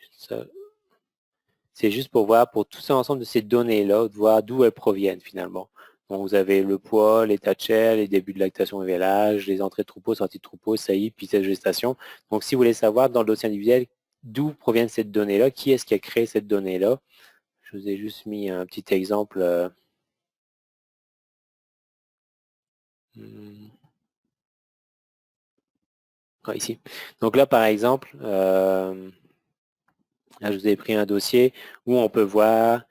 Speaker 1: juste pour voir pour tout l'ensemble de ces données-là, de voir d'où elles proviennent finalement. Donc vous avez le poids, l'état de chair, les débuts de lactation et vélage, les entrées de troupeau, sorties de troupeau, saillie, puis cette gestation. Donc si vous voulez savoir dans le dossier individuel d'où proviennent cette donnée-là, qui est-ce qui a créé cette donnée-là, je vous ai juste mis un petit exemple. Hmm, ici. Donc là, par exemple, là, je vous ai pris un dossier où on peut voir,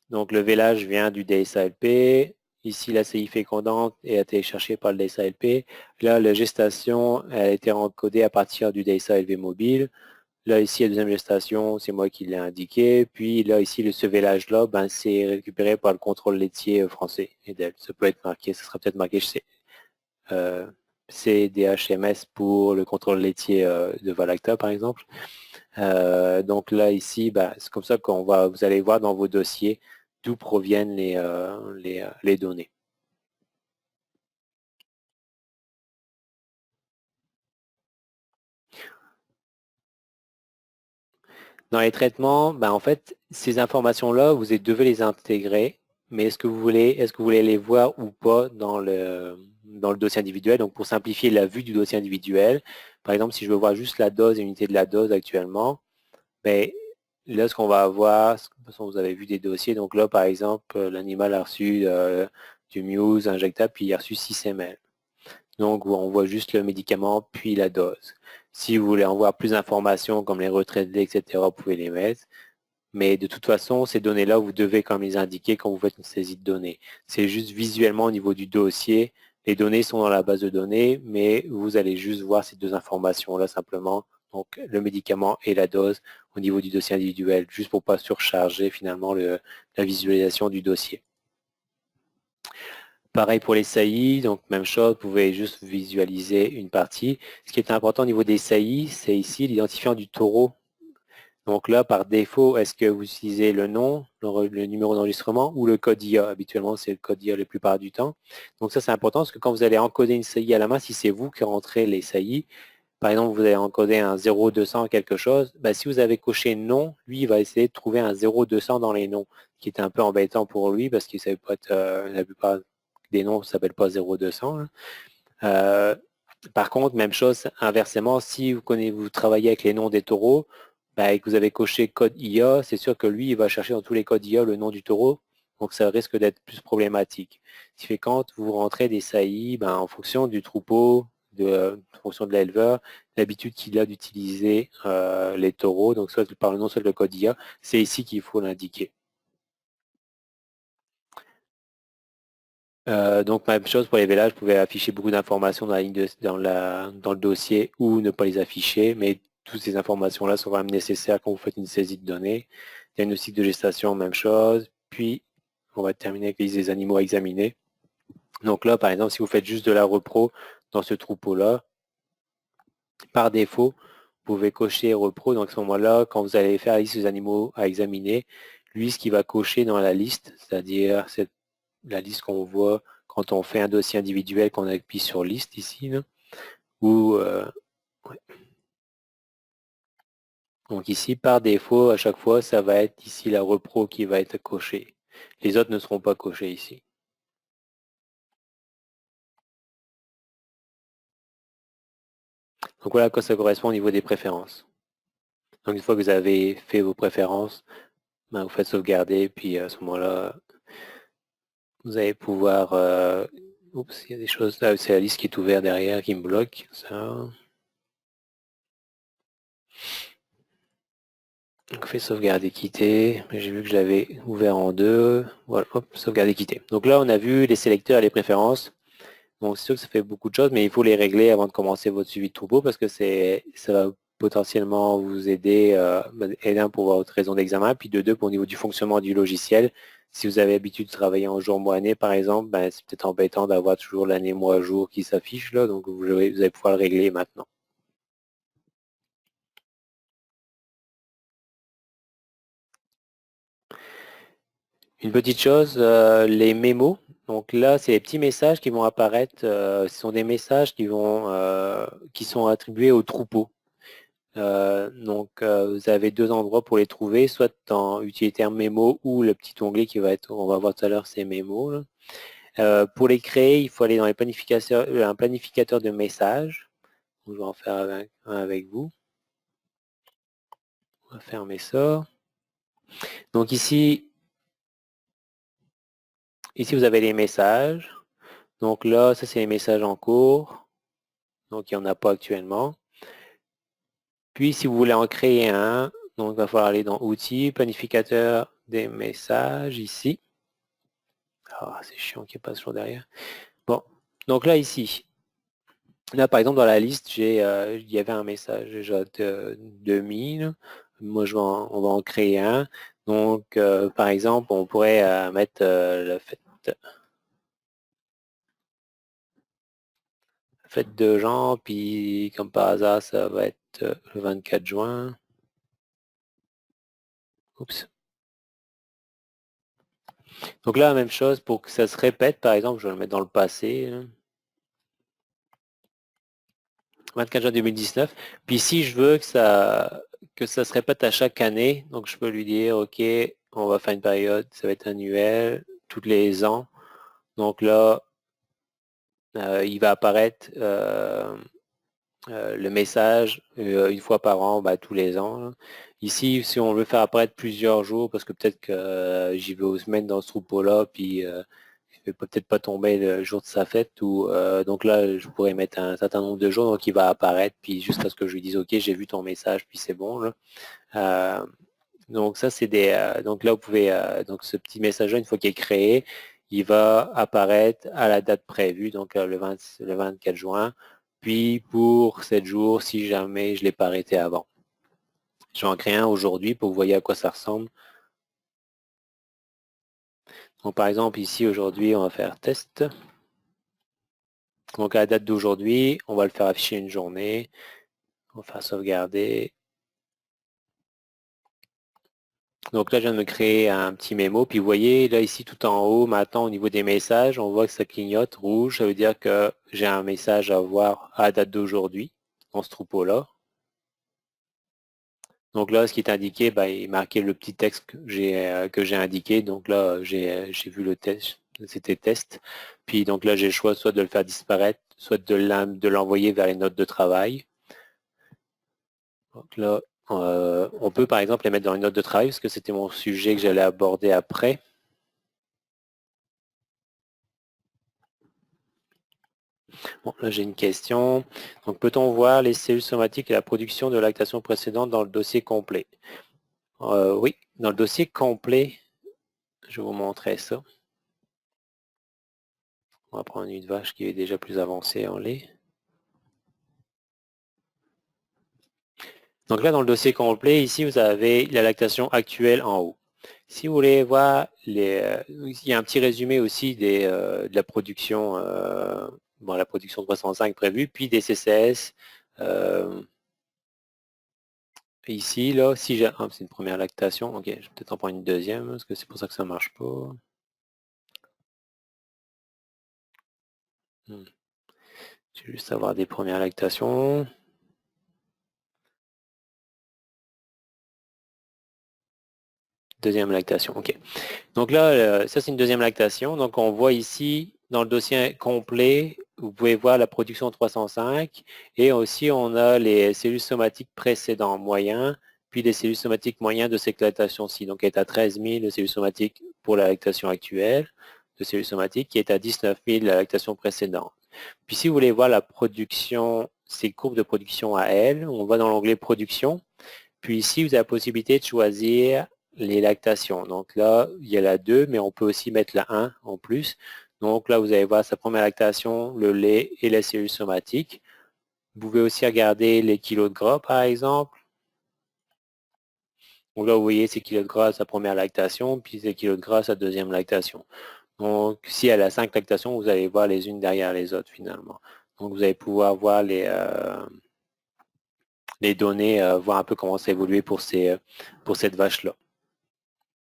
Speaker 1: donc le vélage vient du DSALP. Ici, la CI fécondante est téléchargée par le DSALP. Là, la gestation a été encodée à partir du DSALV mobile. Là, ici, la deuxième gestation, c'est moi qui l'ai indiqué. Puis là, ici, ce vélage-là, ben, c'est récupéré par le contrôle laitier français. EDEL. Ça peut être marqué, ça sera peut-être marqué euh, CDHMS pour le contrôle laitier de Valacta, par exemple. Donc là, ici, bah, c'est comme ça vous allez voir dans vos dossiers d'où proviennent les données. Dans les traitements, bah, en fait, ces informations-là, vous devez les intégrer, mais est-ce que vous voulez les voir ou pas dans le dossier individuel? Donc, pour simplifier la vue du dossier individuel, par exemple, si je veux voir juste la dose et l'unité de la dose actuellement, ben, là, ce qu'on va avoir, de toute façon, vous avez vu des dossiers. Donc là, par exemple, l'animal a reçu du Muse injectable, puis il a reçu 6 ml. Donc, on voit juste le médicament, puis la dose. Si vous voulez en voir plus d'informations, comme les retraits de lait, etc., vous pouvez les mettre. Mais de toute façon, ces données-là, vous devez quand même les indiquer quand vous faites une saisie de données. C'est juste visuellement au niveau du dossier. Les données sont dans la base de données, mais vous allez juste voir ces deux informations-là simplement. Donc, le médicament et la dose au niveau du dossier individuel, juste pour ne pas surcharger finalement la visualisation du dossier. Pareil pour les saillies, donc même chose, vous pouvez juste visualiser une partie. Ce qui est important au niveau des saillies, c'est ici l'identifiant du taureau. Donc là, par défaut, est-ce que vous utilisez le nom, le numéro d'enregistrement ou le code IA? Habituellement, c'est le code IA la plupart du temps. Donc ça, c'est important parce que quand vous allez encoder une saillie à la main, si c'est vous qui rentrez les saillies, par exemple, vous allez encoder un 0200 quelque chose, ben, si vous avez coché non, lui, il va essayer de trouver un 0200 dans les noms, ce qui est un peu embêtant pour lui parce qu'il ne savait pas être, la plupart des noms ne s'appellent pas 0200. Hein. Par contre, même chose, inversement, si vous travaillez avec les noms des taureaux, bah, et que vous avez coché code IA, c'est sûr que lui, il va chercher dans tous les codes IA le nom du taureau, donc ça risque d'être plus problématique. Ce qui fait quand vous rentrez des saillies, ben, en fonction du troupeau, en fonction de l'éleveur, l'habitude qu'il a d'utiliser les taureaux, donc soit par le nom, soit le code IA, c'est ici qu'il faut l'indiquer. Donc même chose pour les vélages, vous pouvez afficher beaucoup d'informations dans la ligne dans le dossier ou ne pas les afficher, mais toutes ces informations-là sont quand même nécessaires quand vous faites une saisie de données. Diagnostic de gestation, même chose. Puis on va terminer avec les liste des animaux à examiner. Donc là, par exemple, si vous faites juste de la repro dans ce troupeau-là, par défaut, vous pouvez cocher repro. Donc à ce moment-là, quand vous allez faire la liste des animaux à examiner, lui, ce qu'il va cocher dans la liste, c'est-à-dire la liste qu'on voit quand on fait un dossier individuel, qu'on appuie sur liste ici, là, ou ouais. Donc ici, par défaut, à chaque fois, ça va être ici la repro qui va être cochée. Les autres ne seront pas cochés ici. Donc voilà à quoi ça correspond au niveau des préférences. Donc une fois que vous avez fait vos préférences, ben, vous faites sauvegarder, puis à ce moment-là, vous allez pouvoir... oups, il y a des choses là, c'est la liste qui est ouverte derrière qui me bloque. Ça. Donc fait sauvegarder quitter. J'ai vu que je l'avais ouvert en deux. Voilà, hop, sauvegarder quitter. Donc là, on a vu les sélecteurs et les préférences. Donc c'est sûr que ça fait beaucoup de choses, mais il faut les régler avant de commencer votre suivi de troupeau parce que ça va potentiellement vous aider, un pour votre raison d'examen, puis de deux pour au niveau du fonctionnement du logiciel. Si vous avez l'habitude de travailler en jour, mois, année, par exemple, ben, c'est peut-être embêtant d'avoir toujours l'année, mois, jour qui s'affiche là, donc vous allez pouvoir le régler maintenant. Une petite chose, les mémos. Donc là, c'est les petits messages qui vont apparaître. Ce sont des messages qui sont attribués au troupeau. Vous avez deux endroits pour les trouver, soit dans utilitaire mémo ou le petit onglet qui va être, on va voir tout à l'heure, c'est mémo. Là. Pour les créer, il faut aller dans les planificateurs, un planificateur de messages. Je vais en faire un avec vous. On va fermer ça. Donc ici vous avez les messages. Donc là, ça c'est les messages en cours. Donc il n'y en a pas actuellement. Puis si vous voulez en créer un, donc il va falloir aller dans Outils, planificateur des messages ici. Ah, c'est chiant qu'il n'y ait pas toujours derrière. Bon, donc là ici, là par exemple dans la liste, il y avait un message déjà de mine. Moi on va en créer un. Donc par exemple, on pourrait mettre la fête de Jean, puis comme par hasard, ça va être le 24 juin. Oups. Donc là, la même chose, pour que ça se répète, par exemple, je vais le mettre dans le passé. Là. 24 juin 2019. Puis si je veux que ça se répète à chaque année, donc je peux lui dire, OK, on va faire une période, ça va être annuel, tous les ans. Donc là, il va apparaître le message une fois par an, bah, tous les ans. Là. Ici, si on veut faire apparaître plusieurs jours, parce que peut-être que j'y vais aux semaines dans ce troupeau-là, puis je vais peut-être pas tomber le jour de sa fête, ou donc là, je pourrais mettre un certain nombre de jours, donc il va apparaître, puis jusqu'à ce que je lui dise, OK, j'ai vu ton message, puis c'est bon. Là. Donc ça, c'est donc là, vous pouvez, donc ce petit message-là, une fois qu'il est créé, il va apparaître à la date prévue, donc le 24 juin. Puis pour 7 jours, si jamais je ne l'ai pas arrêté avant. Je vais en créer un aujourd'hui pour que vous voyez à quoi ça ressemble. Donc par exemple, ici, aujourd'hui, on va faire test. Donc à la date d'aujourd'hui, on va le faire afficher une journée. On va faire sauvegarder. Donc là, je viens de me créer un petit mémo. Puis vous voyez, là, ici, tout en haut, maintenant, au niveau des messages, on voit que ça clignote rouge. Ça veut dire que j'ai un message à voir à la date d'aujourd'hui, dans ce troupeau-là. Donc là, ce qui est indiqué, bah, il est marqué le petit texte que j'ai indiqué. Donc là, j'ai vu le test, c'était test. Puis donc là, j'ai le choix soit de le faire disparaître, soit de l'envoyer vers les notes de travail. Donc là, on peut par exemple les mettre dans les notes de travail, parce que c'était mon sujet que j'allais aborder après. Bon, là, j'ai une question. Donc, peut-on voir les cellules somatiques et la production de lactation précédente dans le dossier complet? Oui, dans le dossier complet, je vais vous montrer ça. On va prendre une vache qui est déjà plus avancée en lait. Donc là, dans le dossier complet, ici, vous avez la lactation actuelle en haut. Si vous voulez voir, il y a un petit résumé aussi de la production, la production 305 prévue, puis des CCS. Ici, là, si j'ai... Ah, c'est une première lactation. Ok, je vais peut-être en prendre une deuxième, parce que c'est pour ça que ça ne marche pas. Je vais juste avoir des premières lactations. Deuxième lactation, ok. Donc là, ça c'est une deuxième lactation. Donc on voit ici dans le dossier complet, vous pouvez voir la production 305 et aussi on a les cellules somatiques précédents moyens, puis les cellules somatiques moyens de cette lactation-ci. Donc, elle est à 13 000 de cellules somatiques pour la lactation actuelle de cellules somatiques qui est à 19 000 la lactation précédente. Puis si vous voulez voir la production, ces courbes de production à elles, on va dans l'onglet production. Puis ici, vous avez la possibilité de choisir les lactations. Donc là, il y a la 2, mais on peut aussi mettre la 1 en plus. Donc là, vous allez voir sa première lactation, le lait et les cellules somatiques. Vous pouvez aussi regarder les kilos de gras, par exemple. Donc là, vous voyez, c'est kilos de gras à sa première lactation, puis c'est kilos de gras à sa deuxième lactation. Donc, si elle a 5 lactations, vous allez voir les unes derrière les autres, finalement. Donc, vous allez pouvoir voir les données, voir un peu comment ça évolue pour cette vache-là.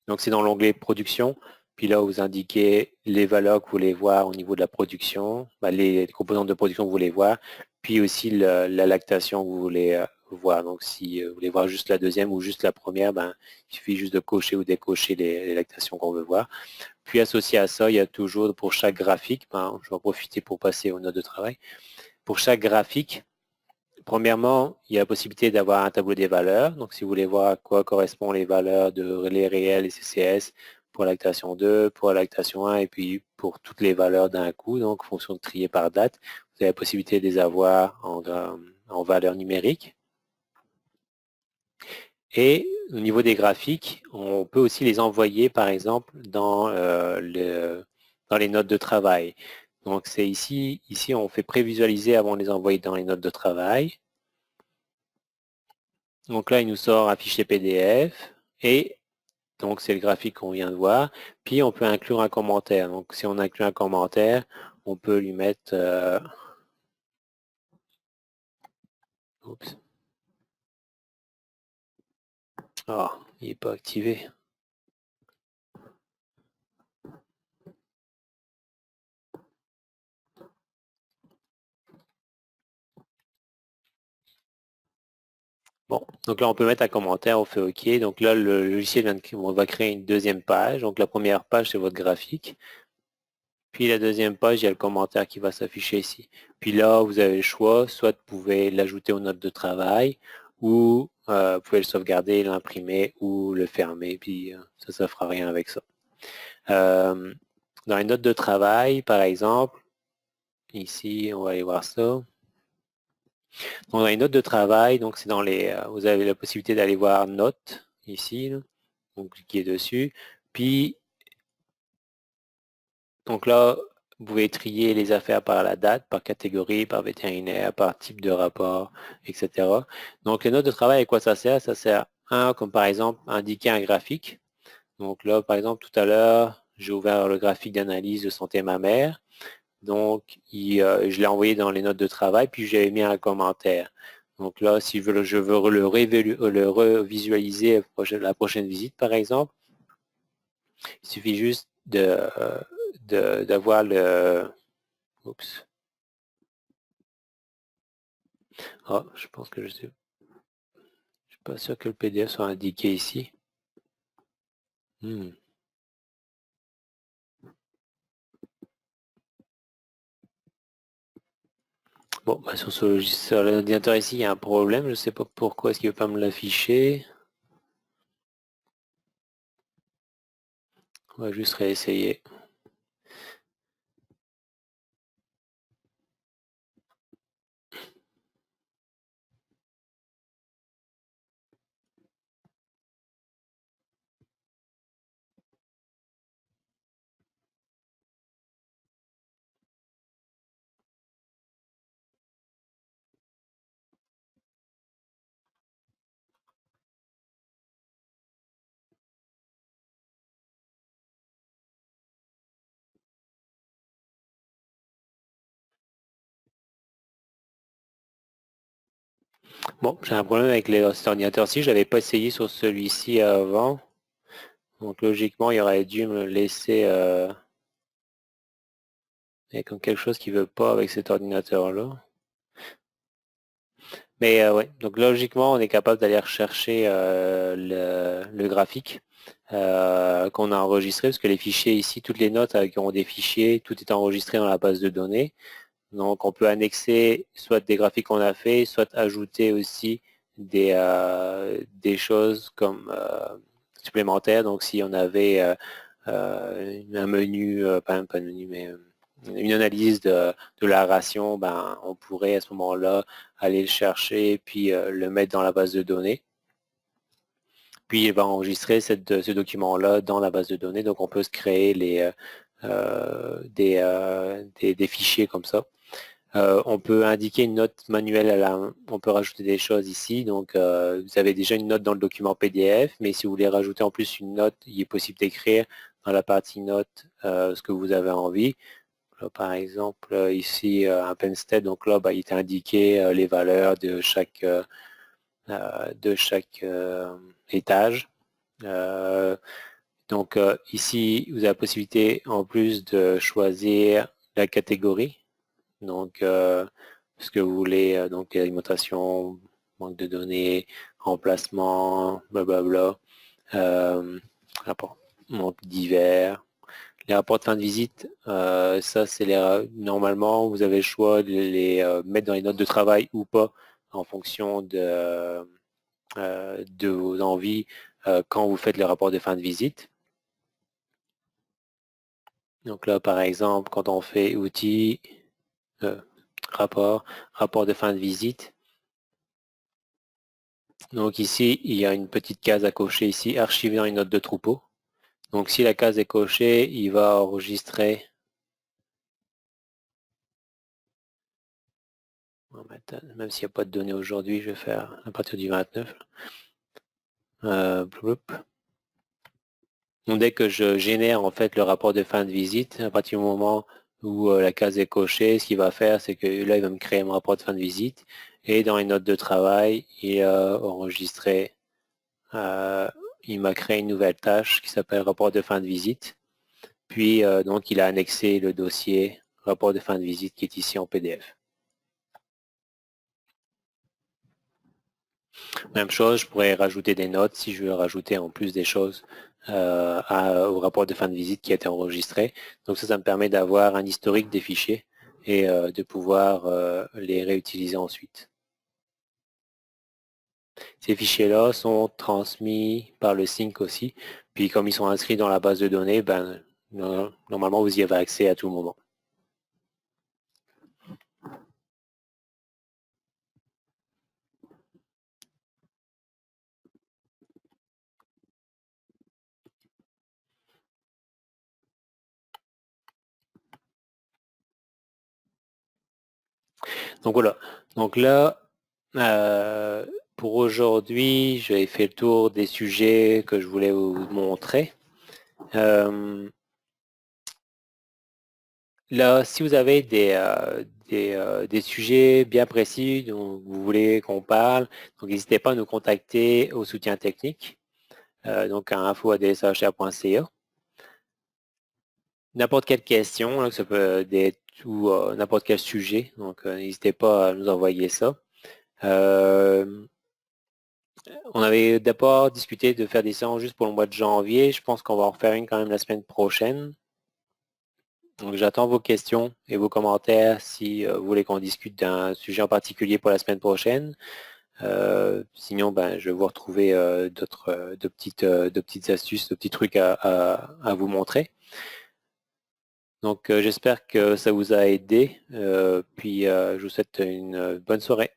Speaker 1: Donc, c'est dans l'onglet production. Puis là, vous indiquez les valeurs que vous voulez voir au niveau de la production, les composantes de production que vous voulez voir, puis aussi la lactation que vous voulez voir. Donc, si vous voulez voir juste la deuxième ou juste la première, il suffit juste de cocher ou décocher les lactations qu'on veut voir. Puis associé à ça, il y a toujours pour chaque graphique, je vais en profiter pour passer aux notes de travail. Pour chaque graphique, premièrement, il y a la possibilité d'avoir un tableau des valeurs. Donc, si vous voulez voir à quoi correspondent les valeurs de relais réels et CCS pour la lactation 2, pour la lactation 1 et puis pour toutes les valeurs d'un coup, donc en fonction de trier par date, vous avez la possibilité de les avoir en valeur numérique. Et au niveau des graphiques, on peut aussi les envoyer, par exemple, dans les notes de travail. Donc, c'est ici, on fait prévisualiser avant de les envoyer dans les notes de travail. Donc là, il nous sort un fichier PDF et donc c'est le graphique qu'on vient de voir. Puis on peut inclure un commentaire. Donc si on inclut un commentaire, on peut lui mettre... Oups. Ah, il n'est pas activé. Bon, donc là on peut mettre un commentaire, on fait OK. Donc là le logiciel on va créer une deuxième page. Donc la première page c'est votre graphique. Puis la deuxième page, il y a le commentaire qui va s'afficher ici. Puis là, vous avez le choix, soit vous pouvez l'ajouter aux notes de travail, ou vous pouvez le sauvegarder, l'imprimer ou le fermer, puis ça ne fera rien avec ça. Dans les notes de travail, par exemple, ici, on va aller voir ça. Donc, dans les notes de travail, donc c'est dans vous avez la possibilité d'aller voir notes, ici, là. Donc cliquez dessus. Puis, donc là, vous pouvez trier les affaires par la date, par catégorie, par vétérinaire, par type de rapport, etc. Donc les notes de travail, à quoi ça sert? Ça sert, comme par exemple, indiquer un graphique. Donc là, par exemple, tout à l'heure, j'ai ouvert le graphique d'analyse de santé mammaire. Donc, je l'ai envoyé dans les notes de travail, puis j'ai mis un commentaire. Donc là, si je veux le revisualiser la prochaine visite, par exemple, il suffit juste d'avoir le... Oups. Ah, je pense que je suis pas sûr que le PDF soit indiqué ici. Bon, sur l'ordinateur ici, il y a un problème. Je ne sais pas pourquoi est-ce qu'il ne veut pas me l'afficher. On va juste réessayer. Bon, j'ai un problème avec cet ordinateur-ci. Je n'avais pas essayé sur celui-ci avant. Donc logiquement, il aurait dû me laisser... il y a comme quelque chose qui ne veut pas avec cet ordinateur-là. Mais ouais, donc logiquement, on est capable d'aller rechercher le graphique. qu'on a enregistrées, parce que les fichiers ici, toutes les notes qui ont des fichiers, tout est enregistré dans la base de données. Donc, on peut annexer soit des graphiques qu'on a fait, soit ajouter aussi des choses comme supplémentaires. Donc, si on avait un menu, pas un menu, mais une analyse de la ration, ben, on pourrait à ce moment-là aller le chercher puis le mettre dans la base de données. Puis il va enregistrer ce document-là dans la base de données. Donc on peut se créer des fichiers comme ça. On peut indiquer une note manuelle à la main. On peut rajouter des choses ici. Donc vous avez déjà une note dans le document PDF, mais si vous voulez rajouter en plus une note, il est possible d'écrire dans la partie note ce que vous avez envie. Là, par exemple, ici, un Penstead, donc là, il est indiqué les valeurs de chaque étage. Donc ici, vous avez la possibilité en plus de choisir la catégorie. Donc, ce que vous voulez, donc alimentation, manque de données, remplacement, blablabla, rapport, manque divers. Les rapports de fin de visite, ça c'est normalement vous avez le choix de les mettre dans les notes de travail ou pas en fonction de vos envies quand vous faites le rapport de fin de visite. Donc là, par exemple, quand on fait outils, rapport de fin de visite. Donc ici, il y a une petite case à cocher ici, archiver dans une note de troupeau. Donc si la case est cochée, il va enregistrer. Même s'il n'y a pas de données aujourd'hui, je vais faire à partir du 29. Donc dès que je génère en fait le rapport de fin de visite, à partir du moment où la case est cochée, ce qu'il va faire, c'est que là, il va me créer mon rapport de fin de visite. Et dans les notes de travail, il a enregistré, il m'a créé une nouvelle tâche qui s'appelle rapport de fin de visite. Puis donc il a annexé le dossier rapport de fin de visite qui est ici en PDF. Même chose, je pourrais rajouter des notes si je veux rajouter en plus des choses au rapport de fin de visite qui a été enregistré. Donc ça me permet d'avoir un historique des fichiers et de pouvoir les réutiliser ensuite. Ces fichiers-là sont transmis par le sync aussi. Puis comme ils sont inscrits dans la base de données, ben, normalement vous y avez accès à tout moment. Donc voilà. Donc là, pour aujourd'hui, j'ai fait le tour des sujets que je voulais vous montrer. Là, si vous avez des sujets bien précis dont vous voulez qu'on parle, donc n'hésitez pas à nous contacter au soutien technique, donc à info@dshhr.ca. N'importe quelle question, là, ça peut être ou n'importe quel sujet, donc n'hésitez pas à nous envoyer ça. On avait d'abord discuté de faire des séances juste pour le mois de janvier. Je pense qu'on va en refaire une quand même la semaine prochaine. Donc j'attends vos questions et vos commentaires si vous voulez qu'on discute d'un sujet en particulier pour la semaine prochaine. Sinon, ben, je vais vous retrouver de petites astuces, de petits trucs à vous montrer. Donc j'espère que ça vous a aidé. Puis je vous souhaite une bonne soirée.